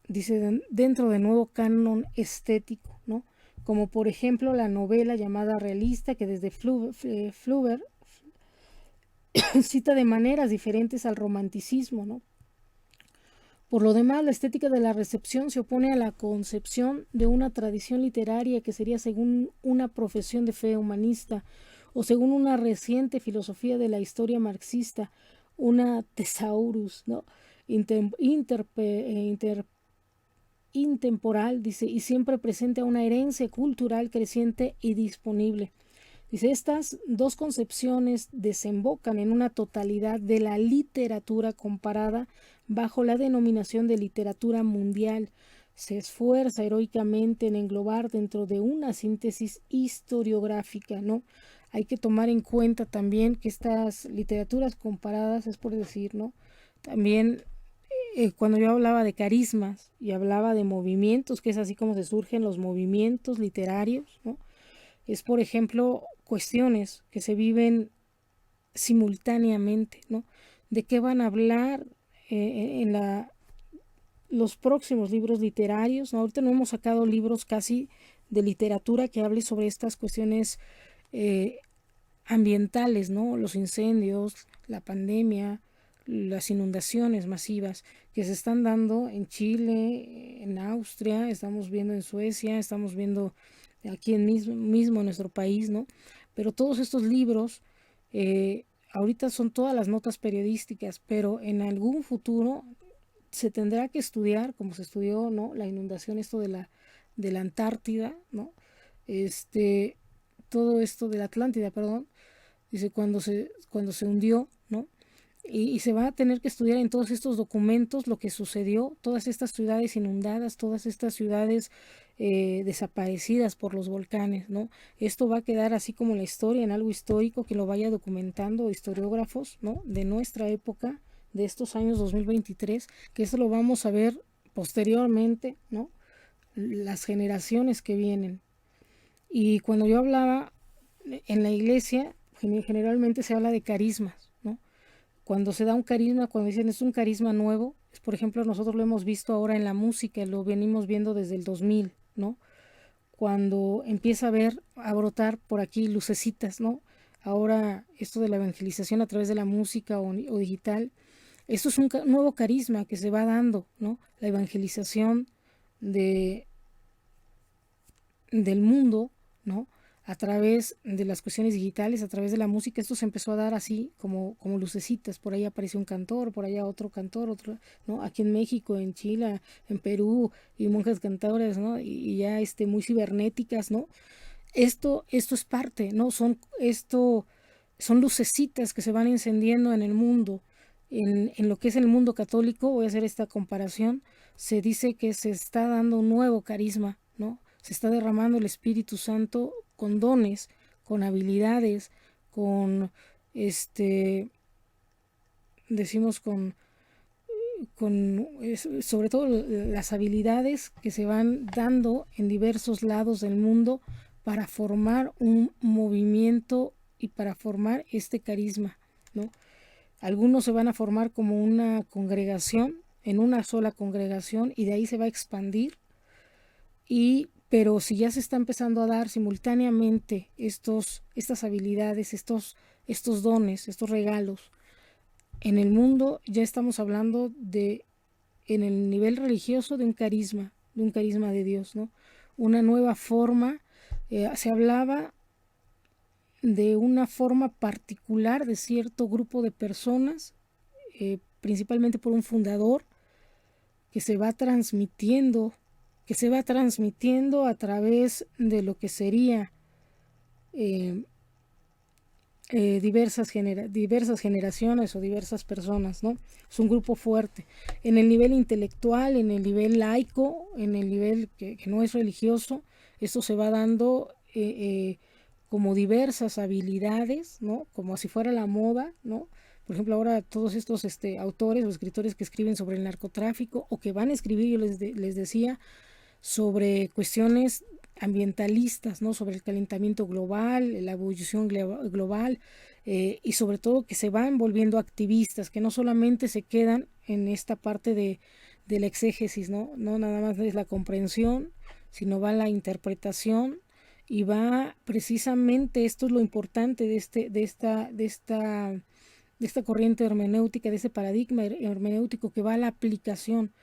dice dentro del nuevo canon estético, ¿no? Como por ejemplo la novela llamada realista que desde Flaubert cita de maneras diferentes al romanticismo, ¿no? Por lo demás, la estética de la recepción se opone a la concepción de una tradición literaria que sería según una profesión de fe humanista o según una reciente filosofía de la historia marxista, una thesaurus, ¿no? Intemporal, dice, y siempre presente a una herencia cultural creciente y disponible. Dice, estas dos concepciones desembocan en una totalidad de la literatura comparada bajo la denominación de literatura mundial. Se esfuerza heroicamente en englobar dentro de una síntesis historiográfica, ¿no? Hay que tomar en cuenta también que estas literaturas comparadas, es por decir, ¿no? También cuando yo hablaba de carismas y hablaba de movimientos, que es así como se surgen los movimientos literarios, ¿no? Es, por ejemplo, cuestiones que se viven simultáneamente, ¿no? ¿De qué van a hablar los próximos libros literarios? ¿No? Ahorita no hemos sacado libros casi de literatura que hable sobre estas cuestiones ambientales, ¿no? Los incendios, la pandemia, las inundaciones masivas que se están dando en Chile, en Austria, estamos viendo en Suecia, estamos viendo aquí mismo en nuestro país, ¿no? Pero todos estos libros, ahorita son todas las notas periodísticas, pero en algún futuro se tendrá que estudiar, como se estudió, ¿no? La inundación, esto de la Antártida, ¿no? Todo esto de la Atlántida, perdón, dice cuando se hundió, ¿no? Y se va a tener que estudiar en todos estos documentos lo que sucedió, todas estas ciudades inundadas, todas estas ciudades desaparecidas por los volcanes, ¿no? Esto va a quedar así como la historia, en algo histórico que lo vaya documentando historiógrafos, ¿no? De nuestra época, de estos años 2023, que esto lo vamos a ver posteriormente, ¿no? Las generaciones que vienen. Y cuando yo hablaba en la iglesia, generalmente se habla de carismas, ¿no? Cuando se da un carisma, cuando dicen es un carisma nuevo, es, por ejemplo, nosotros lo hemos visto ahora en la música, lo venimos viendo desde el 2000, ¿no? Cuando empieza a brotar por aquí lucecitas, ¿no? ahora esto de la evangelización a través de la música o digital, esto es un nuevo carisma que se va dando, ¿no? La evangelización de, del mundo, ¿no? A través de las cuestiones digitales, a través de la música, esto se empezó a dar así como lucecitas. Por ahí apareció un cantor, por allá otro cantor, otro, ¿no? Aquí en México, en Chile, en Perú, y monjas cantadoras, ¿no? Y ya muy cibernéticas, ¿no? Esto es parte, ¿no? Son lucecitas que se van encendiendo en el mundo. En lo que es el mundo católico, voy a hacer esta comparación, se dice que se está dando un nuevo carisma, ¿no? Se está derramando el Espíritu Santo con dones, con habilidades, con, decimos sobre todo las habilidades que se van dando en diversos lados del mundo para formar un movimiento y para formar este carisma, ¿no? Algunos se van a formar como una congregación, en una sola congregación, y de ahí se va a expandir. Pero si ya se está empezando a dar simultáneamente estas habilidades, estos dones, estos regalos, en el mundo ya estamos hablando en el nivel religioso, de un carisma de Dios, ¿no? Una nueva forma, se hablaba de una forma particular de cierto grupo de personas, principalmente por un fundador, que se va transmitiendo a través de lo que sería diversas generaciones o diversas personas, ¿no? Es un grupo fuerte. En el nivel intelectual, en el nivel laico, en el nivel que no es religioso, esto se va dando como diversas habilidades, ¿no? Como si fuera la moda, ¿no? Por ejemplo, ahora todos estos autores o escritores que escriben sobre el narcotráfico o que van a escribir, yo les decía, sobre cuestiones ambientalistas, ¿no? Sobre el calentamiento global, la ebullición global, y sobre todo que se van volviendo activistas, que no solamente se quedan en esta parte de la exégesis, ¿no? No nada más es la comprensión, sino va la interpretación y va precisamente, esto es lo importante de esta corriente hermenéutica, de este paradigma hermenéutico, que va a la aplicación.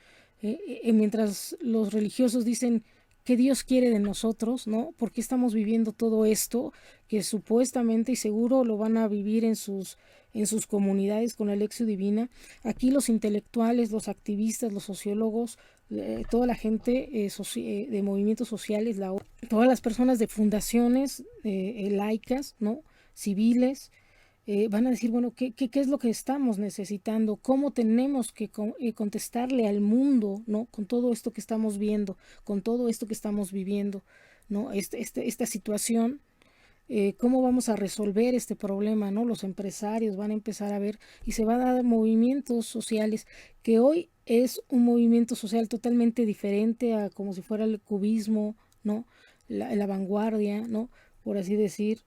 Mientras los religiosos dicen qué Dios quiere de nosotros, ¿no? ¿Por qué estamos viviendo todo esto? Que supuestamente y seguro lo van a vivir en sus comunidades con la Lección Divina. Aquí los intelectuales, los activistas, los sociólogos, toda la gente de movimientos sociales, todas las personas de fundaciones laicas, ¿no? Civiles, van a decir, bueno, ¿qué es lo que estamos necesitando? ¿Cómo tenemos que contestarle al mundo, ¿no? Con todo esto que estamos viendo, con todo esto que estamos viviendo, ¿no? Esta situación, ¿cómo vamos a resolver este problema, ¿no? Los empresarios van a empezar a ver y se va a dar movimientos sociales, que hoy es un movimiento social totalmente diferente a como si fuera el cubismo, ¿no? La vanguardia, ¿no? Por así decir,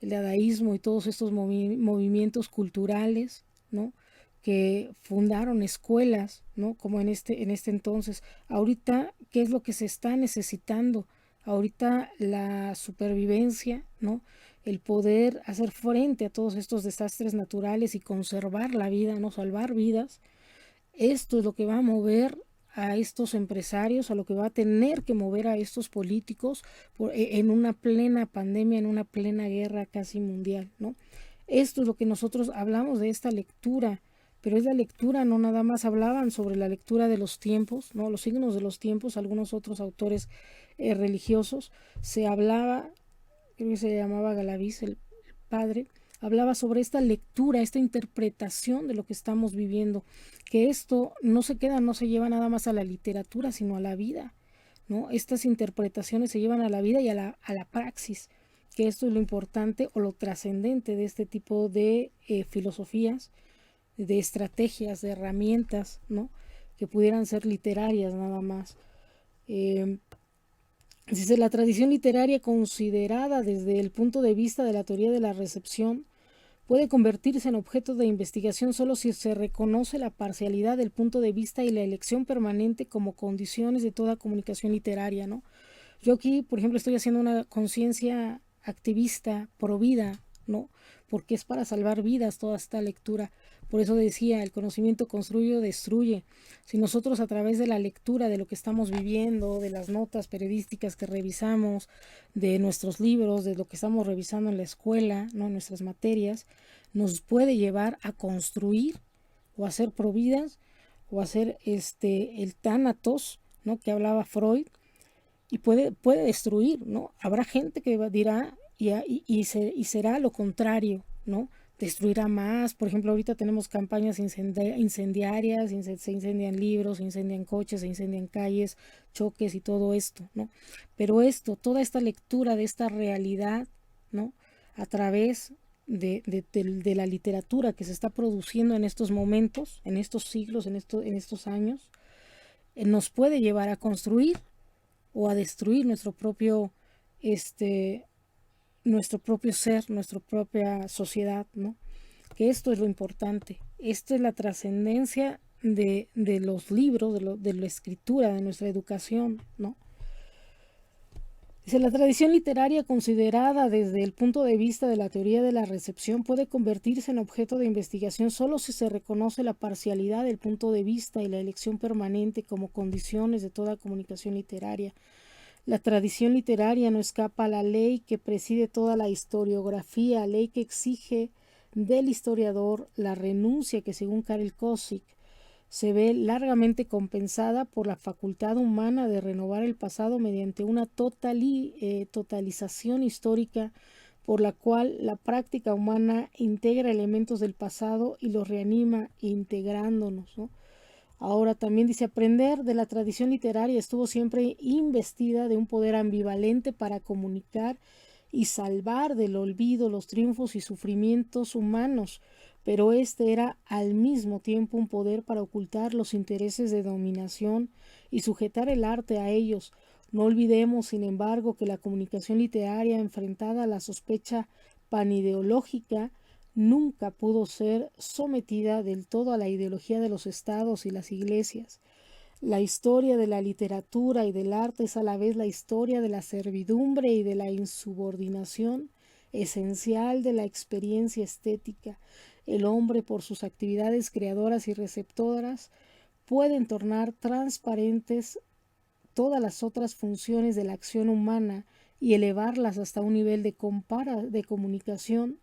el dadaísmo y todos estos movimientos culturales, ¿no? Que fundaron escuelas, ¿no? Como en este entonces. Ahorita, ¿qué es lo que se está necesitando? Ahorita la supervivencia, ¿no? El poder hacer frente a todos estos desastres naturales y conservar la vida, no salvar vidas. Esto es lo que va a mover a estos empresarios, a lo que va a tener que mover a estos políticos en una plena pandemia, en una plena guerra casi mundial, ¿no? Esto es lo que nosotros hablamos de esta lectura, pero es la lectura, no nada más hablaban sobre la lectura de los tiempos, ¿no? Los signos de los tiempos. Algunos otros autores religiosos, se hablaba, creo que se llamaba Galaviz, el padre, hablaba sobre esta lectura, esta interpretación de lo que estamos viviendo, que esto no se lleva nada más a la literatura, sino a la vida, ¿no? Estas interpretaciones se llevan a la vida y a la praxis, que esto es lo importante o lo trascendente de este tipo de filosofías, de estrategias, de herramientas, ¿no? Que pudieran ser literarias nada más. Dice, la tradición literaria considerada desde el punto de vista de la teoría de la recepción puede convertirse en objeto de investigación solo si se reconoce la parcialidad del punto de vista y la elección permanente como condiciones de toda comunicación literaria, ¿no? Yo aquí, por ejemplo, estoy haciendo una conciencia activista pro vida, ¿no? porque es para salvar vidas toda esta lectura. Por eso decía, el conocimiento construye o destruye. Si nosotros a través de la lectura de lo que estamos viviendo, de las notas periodísticas que revisamos, de nuestros libros, de lo que estamos revisando en la escuela, ¿no? En nuestras materias, nos puede llevar a construir o a ser providas o a ser el tánatos, ¿no? Que hablaba Freud, y puede destruir, ¿no? Habrá gente que dirá y será lo contrario, ¿no? Destruirá más. Por ejemplo, ahorita tenemos campañas incendiarias, se incendian libros, se incendian coches, se incendian calles, choques y todo esto, ¿no? Pero toda esta lectura de esta realidad, ¿no? A través de la literatura que se está produciendo en estos momentos, en estos siglos, en estos años, nos puede llevar a construir o a destruir nuestro propio ser, nuestra propia sociedad, ¿no? Que esto es lo importante. Esto es la trascendencia de los libros, de la escritura, de nuestra educación, ¿no? Dice, la tradición literaria considerada desde el punto de vista de la teoría de la recepción puede convertirse en objeto de investigación solo si se reconoce la parcialidad del punto de vista y la elección permanente como condiciones de toda comunicación literaria. La tradición literaria no escapa a la ley que preside toda la historiografía, ley que exige del historiador la renuncia que, según Karel Kosick, se ve largamente compensada por la facultad humana de renovar el pasado mediante una totalización histórica por la cual la práctica humana integra elementos del pasado y los reanima integrándonos, ¿no? Ahora también dice, aprender de la tradición literaria estuvo siempre investida de un poder ambivalente para comunicar y salvar del olvido los triunfos y sufrimientos humanos, pero este era al mismo tiempo un poder para ocultar los intereses de dominación y sujetar el arte a ellos. No olvidemos, sin embargo, que la comunicación literaria enfrentada a la sospecha panideológica nunca pudo ser sometida del todo a la ideología de los estados y las iglesias. La historia de la literatura y del arte es a la vez la historia de la servidumbre y de la insubordinación esencial de la experiencia estética. El hombre, por sus actividades creadoras y receptoras, puede tornar transparentes todas las otras funciones de la acción humana y elevarlas hasta un nivel de comunicación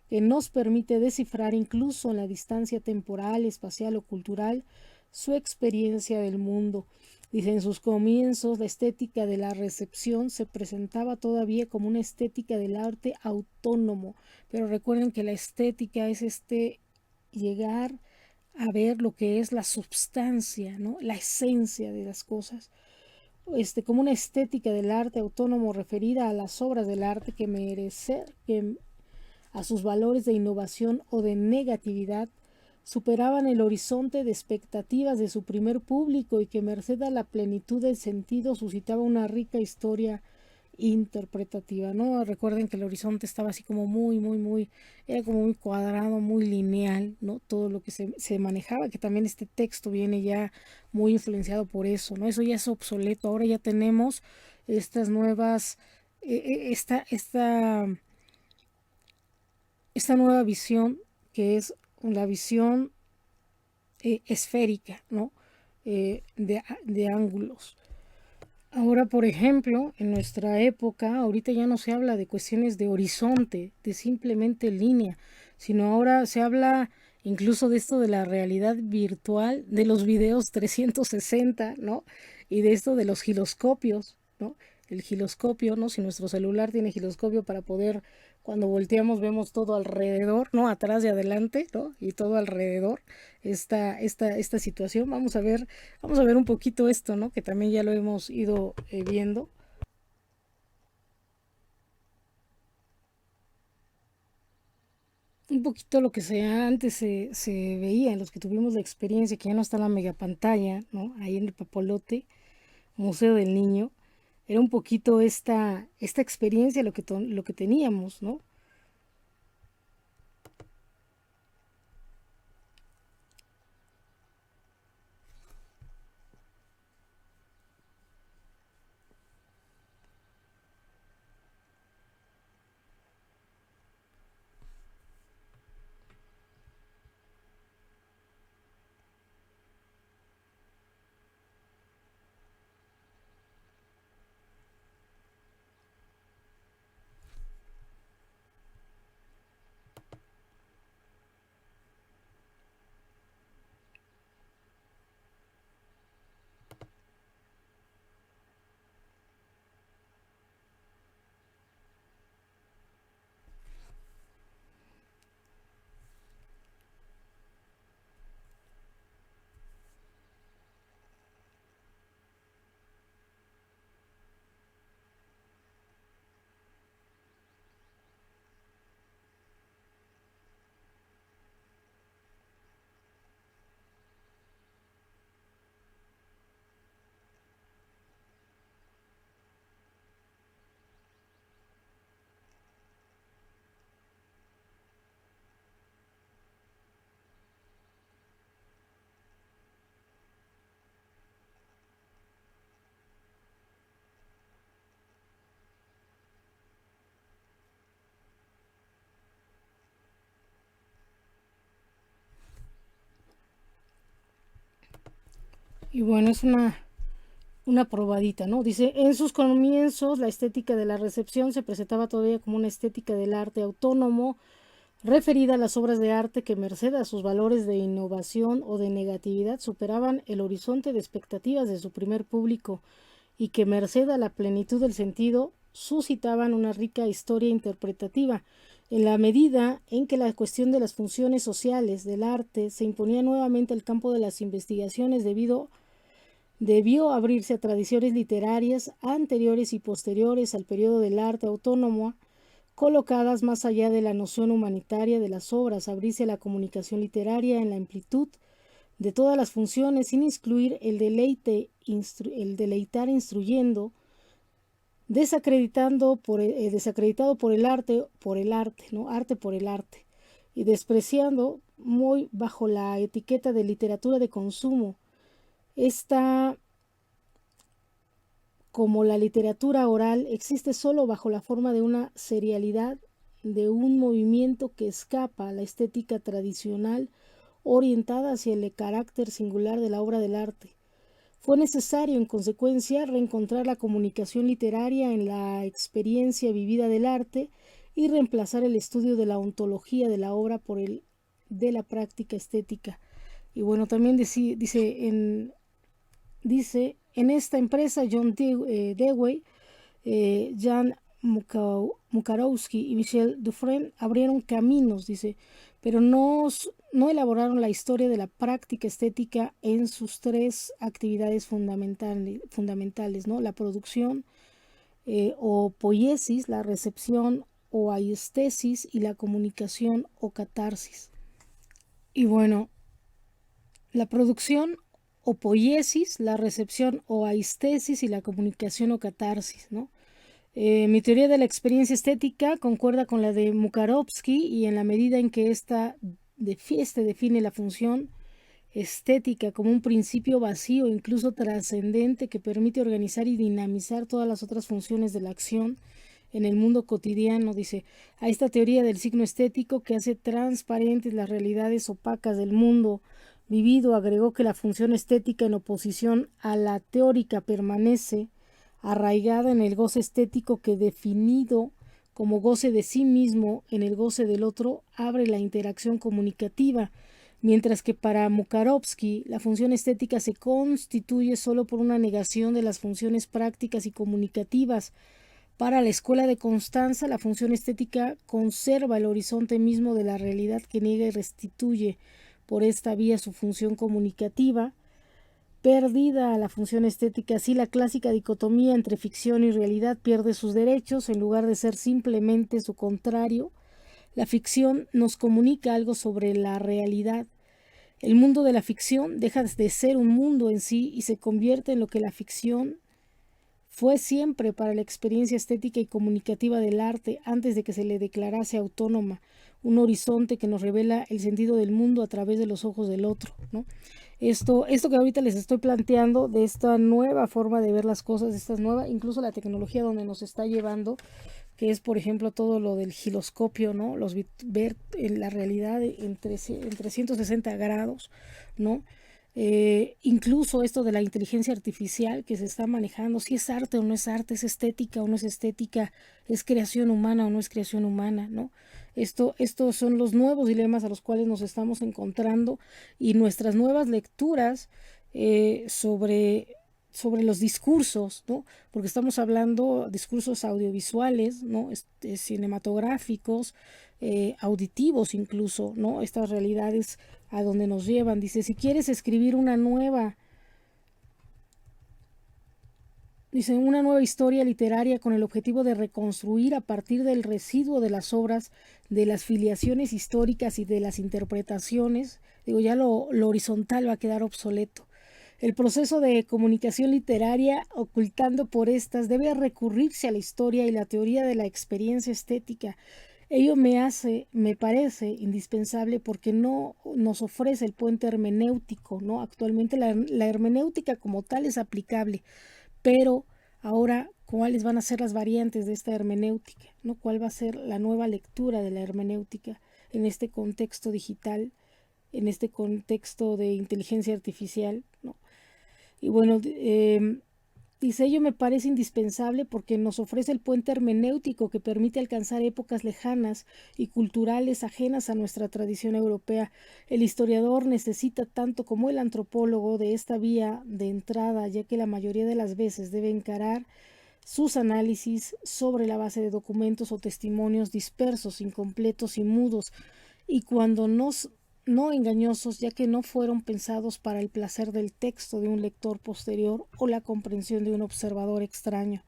que nos permite descifrar incluso en la distancia temporal, espacial o cultural su experiencia del mundo. Dice, en sus comienzos la estética de la recepción se presentaba todavía como una estética del arte autónomo, pero recuerden que la estética es llegar a ver lo que es la substancia, ¿no? La esencia de las cosas. Como una estética del arte autónomo referida a las obras del arte que a sus valores de innovación o de negatividad superaban el horizonte de expectativas de su primer público y que merced a la plenitud del sentido suscitaba una rica historia interpretativa, ¿no? Recuerden que el horizonte estaba así como era como muy cuadrado, muy lineal, ¿no? Todo lo que se manejaba, que también este texto viene ya muy influenciado por eso, ¿no? Eso ya es obsoleto, ahora ya tenemos estas nuevas, esta nueva visión que es la visión esférica, ¿no? De ángulos. Ahora, por ejemplo, en nuestra época, ahorita ya no se habla de cuestiones de horizonte, de simplemente línea, sino ahora se habla incluso de esto de la realidad virtual, de los videos 360, ¿no? Y de esto de los giroscopios, ¿no? El giroscopio, ¿no? Si nuestro celular tiene giroscopio para poder, cuando volteamos vemos todo alrededor, ¿no? Atrás y adelante, ¿no? Y todo alrededor esta situación. Vamos a ver un poquito esto, ¿no? Que también ya lo hemos ido viendo. Un poquito lo que antes se veía, en los que tuvimos la experiencia, que ya no está la mega pantalla, ¿no? Ahí en el Papalote, Museo del Niño, era un poquito esta experiencia lo que teníamos, ¿no? Y bueno, es una probadita, ¿no? Dice, en sus comienzos la estética de la recepción se presentaba todavía como una estética del arte autónomo, referida a las obras de arte que, merced a sus valores de innovación o de negatividad, superaban el horizonte de expectativas de su primer público y que, merced a la plenitud del sentido, suscitaban una rica historia interpretativa, en la medida en que la cuestión de las funciones sociales del arte se imponía nuevamente al campo de las investigaciones debió abrirse a tradiciones literarias anteriores y posteriores al periodo del arte autónomo, colocadas más allá de la noción humanitaria de las obras, abrirse a la comunicación literaria en la amplitud de todas las funciones, sin excluir el deleitar instruyendo, desacreditado por el arte, ¿no? Arte por el arte, y despreciando muy bajo la etiqueta de literatura de consumo. Esta, como la literatura oral, existe solo bajo la forma de una serialidad, de un movimiento que escapa a la estética tradicional orientada hacia el carácter singular de la obra del arte. Fue necesario, en consecuencia, reencontrar la comunicación literaria en la experiencia vivida del arte y reemplazar el estudio de la ontología de la obra por el de la práctica estética. Y bueno, también dice en esta empresa John Dewey, Jan Mukarowski y Michel Dufresne abrieron caminos, dice, pero no elaboraron la historia de la práctica estética en sus tres actividades fundamentales, ¿no? La producción o poiesis, la recepción o aiestesis, y la comunicación o catarsis. Y bueno, la producción o poiesis, la recepción o aiestesis y la comunicación o catarsis, ¿no? Mi teoría de la experiencia estética concuerda con la de Mukarovsky, y en la medida en que esta define la función estética como un principio vacío, incluso trascendente, que permite organizar y dinamizar todas las otras funciones de la acción en el mundo cotidiano, dice, a esta teoría del signo estético que hace transparentes las realidades opacas del mundo vivido, agregó que la función estética, en oposición a la teórica, permanece arraigada en el goce estético que, definido como goce de sí mismo en el goce del otro, abre la interacción comunicativa, mientras que para Mukarovsky la función estética se constituye solo por una negación de las funciones prácticas y comunicativas. Para la escuela de Constanza, la función estética conserva el horizonte mismo de la realidad, que niega y restituye por esta vía su función comunicativa. Perdida la función estética, así la clásica dicotomía entre ficción y realidad pierde sus derechos. En lugar de ser simplemente su contrario, la ficción nos comunica algo sobre la realidad. El mundo de la ficción deja de ser un mundo en sí y se convierte en lo que la ficción fue siempre para la experiencia estética y comunicativa del arte, antes de que se le declarase autónoma, un horizonte que nos revela el sentido del mundo a través de los ojos del otro, ¿no? Esto que ahorita les estoy planteando, de esta nueva forma de ver las cosas, de esta nueva, incluso la tecnología donde nos está llevando, que es, por ejemplo, todo lo del giroscopio, ¿no? Ver en la realidad en 360 grados, ¿no? Incluso esto de la inteligencia artificial que se está manejando, si es arte o no es arte, es estética o no es estética, es creación humana o no es creación humana, ¿no? Estos son los nuevos dilemas a los cuales nos estamos encontrando, y nuestras nuevas lecturas sobre los discursos, ¿no? Porque estamos hablando de discursos audiovisuales, ¿no? Cinematográficos, auditivos incluso, ¿no? Estas realidades a donde nos llevan. Dice, si quieres escribir una nueva historia literaria con el objetivo de reconstruir a partir del residuo de las obras, de las filiaciones históricas y de las interpretaciones, ya lo horizontal va a quedar obsoleto. El proceso de comunicación literaria, ocultando por estas, debe recurrirse a la historia y la teoría de la experiencia estética. Ello me parece indispensable porque no nos ofrece el puente hermenéutico, ¿no? Actualmente la hermenéutica como tal es aplicable, pero ahora, ¿cuáles van a ser las variantes de esta hermenéutica, ¿no? ¿Cuál va a ser la nueva lectura de la hermenéutica en este contexto digital, en este contexto de inteligencia artificial, ¿no? Y bueno, dice, ello me parece indispensable porque nos ofrece el puente hermenéutico que permite alcanzar épocas lejanas y culturales ajenas a nuestra tradición europea. El historiador necesita tanto como el antropólogo de esta vía de entrada, ya que la mayoría de las veces debe encarar sus análisis sobre la base de documentos o testimonios dispersos, incompletos y mudos, y cuando no engañosos, ya que no fueron pensados para el placer del texto de un lector posterior o la comprensión de un observador extraño.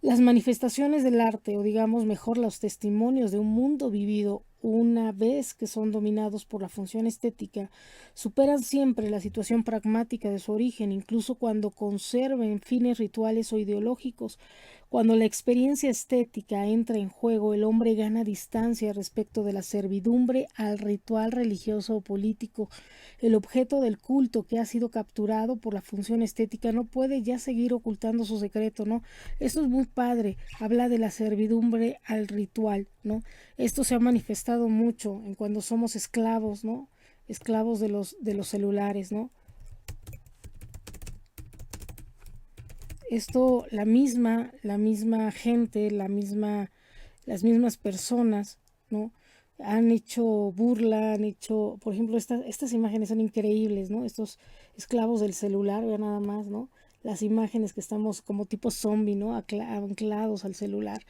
Las manifestaciones del arte, o digamos mejor los testimonios de un mundo vivido una vez que son dominados por la función estética, superan siempre la situación pragmática de su origen, incluso cuando conserven fines rituales o ideológicos. Cuando la experiencia estética entra en juego, el hombre gana distancia respecto de la servidumbre al ritual religioso o político. El objeto del culto que ha sido capturado por la función estética no puede ya seguir ocultando su secreto, ¿no? Esto es muy padre, habla de la servidumbre al ritual, ¿no? Esto se ha manifestado mucho en cuando somos esclavos, ¿no? Esclavos de los celulares, ¿no? Esto, la misma gente, las mismas personas, ¿no? Han hecho burla, han hecho, por ejemplo, estas imágenes son increíbles, ¿no? Estos esclavos del celular, vean nada más, ¿no? Las imágenes que estamos como tipo zombie, ¿no? Anclados al celular.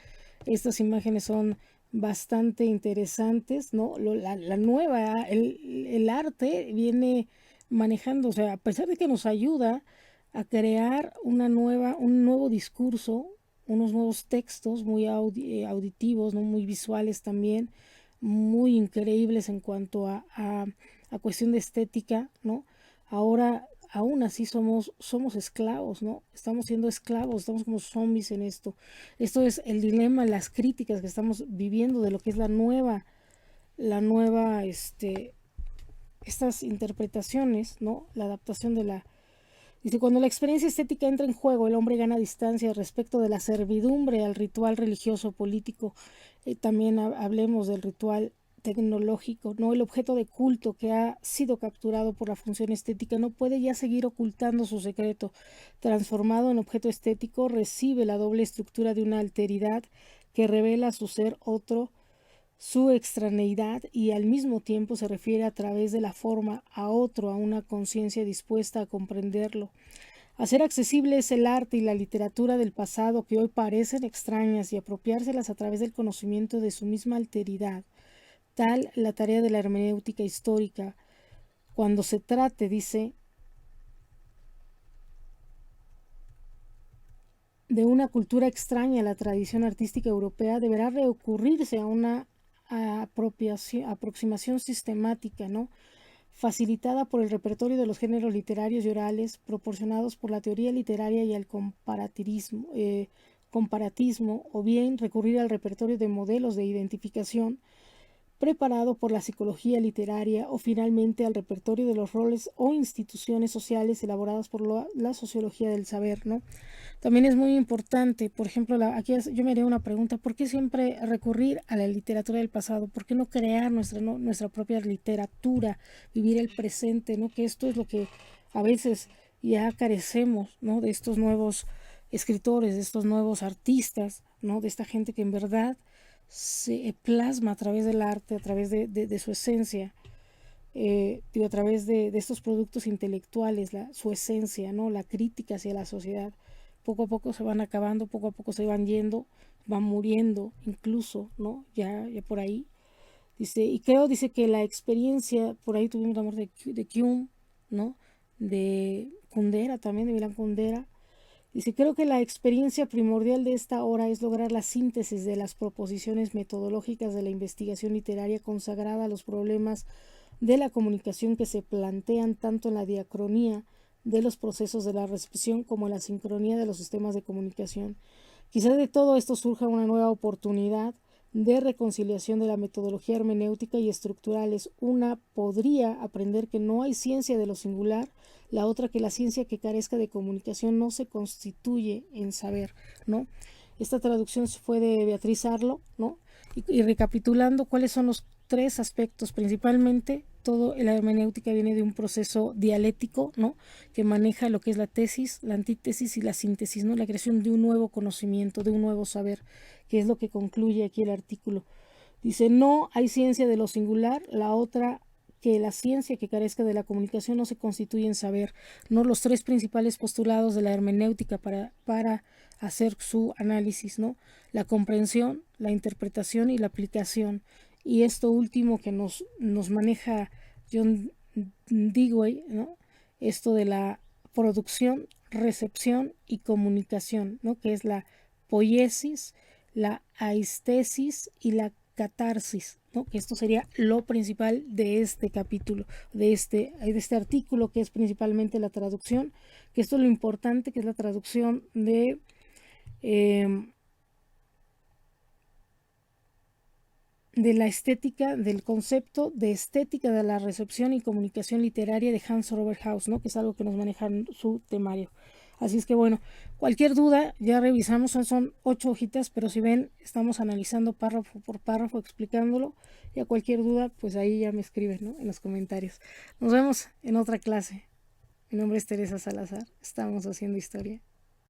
Estas imágenes son bastante interesantes, ¿no? La nueva, el arte viene manejando, o sea, a pesar de que nos ayuda a crear un nuevo discurso, unos nuevos textos muy auditivos, ¿no? Muy visuales también, muy increíbles en cuanto a cuestión de estética, ¿no? Ahora, aún así somos esclavos, ¿no? Estamos siendo esclavos, estamos como zombies en esto. Esto es el dilema, las críticas que estamos viviendo de lo que es estas interpretaciones, ¿no? La adaptación de la. Dice, cuando la experiencia estética entra en juego, el hombre gana distancia respecto de la servidumbre al ritual religioso político. También hablemos del ritual tecnológico, ¿no? El objeto de culto que ha sido capturado por la función estética no puede ya seguir ocultando su secreto. Transformado en objeto estético, recibe la doble estructura de una alteridad que revela su ser otro, su extraneidad, y al mismo tiempo se refiere a través de la forma a otro, a una conciencia dispuesta a comprenderlo. Hacer accesibles el arte y la literatura del pasado que hoy parecen extrañas y apropiárselas a través del conocimiento de su misma alteridad, tal la tarea de la hermenéutica histórica. Cuando se trate, dice, de una cultura extraña a la tradición artística europea, deberá recurrirse a una aproximación sistemática, ¿no? Facilitada por el repertorio de los géneros literarios y orales proporcionados por la teoría literaria y el comparatismo, o bien recurrir al repertorio de modelos de identificación preparado por la psicología literaria, o finalmente al repertorio de los roles o instituciones sociales elaboradas por la sociología del saber, ¿no? También es muy importante, por ejemplo, aquí yo me haría una pregunta: ¿por qué siempre recurrir a la literatura del pasado? ¿Por qué no crear nuestra propia literatura, vivir el presente, ¿no? Que esto es lo que a veces ya carecemos, ¿no? De estos nuevos escritores, de estos nuevos artistas, ¿no? De esta gente que en verdad se plasma a través del arte, a través de su esencia, a través de estos productos intelectuales, su esencia, ¿no? La crítica hacia la sociedad. Poco a poco se van acabando, poco a poco se van yendo, van muriendo incluso, ¿no? Ya por ahí. Dice que la experiencia, por ahí tuvimos la muerte de Kuhn, ¿no? De Kundera también, de Milan Kundera. Dice, creo que la experiencia primordial de esta hora es lograr la síntesis de las proposiciones metodológicas de la investigación literaria consagrada a los problemas de la comunicación que se plantean tanto en la diacronía de los procesos de la recepción como en la sincronía de los sistemas de comunicación. Quizá de todo esto surja una nueva oportunidad de reconciliación de la metodología hermenéutica y estructurales. Una podría aprender que no hay ciencia de lo singular, la otra que la ciencia que carezca de comunicación no se constituye en saber, ¿no? Esta traducción fue de Beatriz Arlo, ¿no? Y recapitulando, ¿cuáles son los tres aspectos? Principalmente todo la hermenéutica viene de un proceso dialéctico, ¿no? Que maneja lo que es la tesis, la antítesis y la síntesis, ¿no? La creación de un nuevo conocimiento, de un nuevo saber, que es lo que concluye aquí el artículo. Dice, no hay ciencia de lo singular, la otra que la ciencia que carezca de la comunicación no se constituye en saber, no los tres principales postulados de la hermenéutica para hacer su análisis, ¿no? La comprensión, la interpretación y la aplicación. Y esto último que nos maneja John Dewey, ¿no? Esto de la producción, recepción y comunicación, ¿no? Que es la poiesis, la aistesis y la catarsis, ¿no? Que esto sería lo principal de este capítulo, de este artículo, que es principalmente la traducción, que esto es lo importante, que es la traducción de la estética, del concepto de estética de la recepción y comunicación literaria de Hans Robert Haus, ¿no? Que es algo que nos maneja en su temario. Así es que bueno, cualquier duda ya revisamos, son 8 hojitas, pero si ven, estamos analizando párrafo por párrafo, explicándolo, y a cualquier duda, pues ahí ya me escriben, ¿no? En los comentarios. Nos vemos en otra clase. Mi nombre es Teresa Salazar, estamos haciendo historia.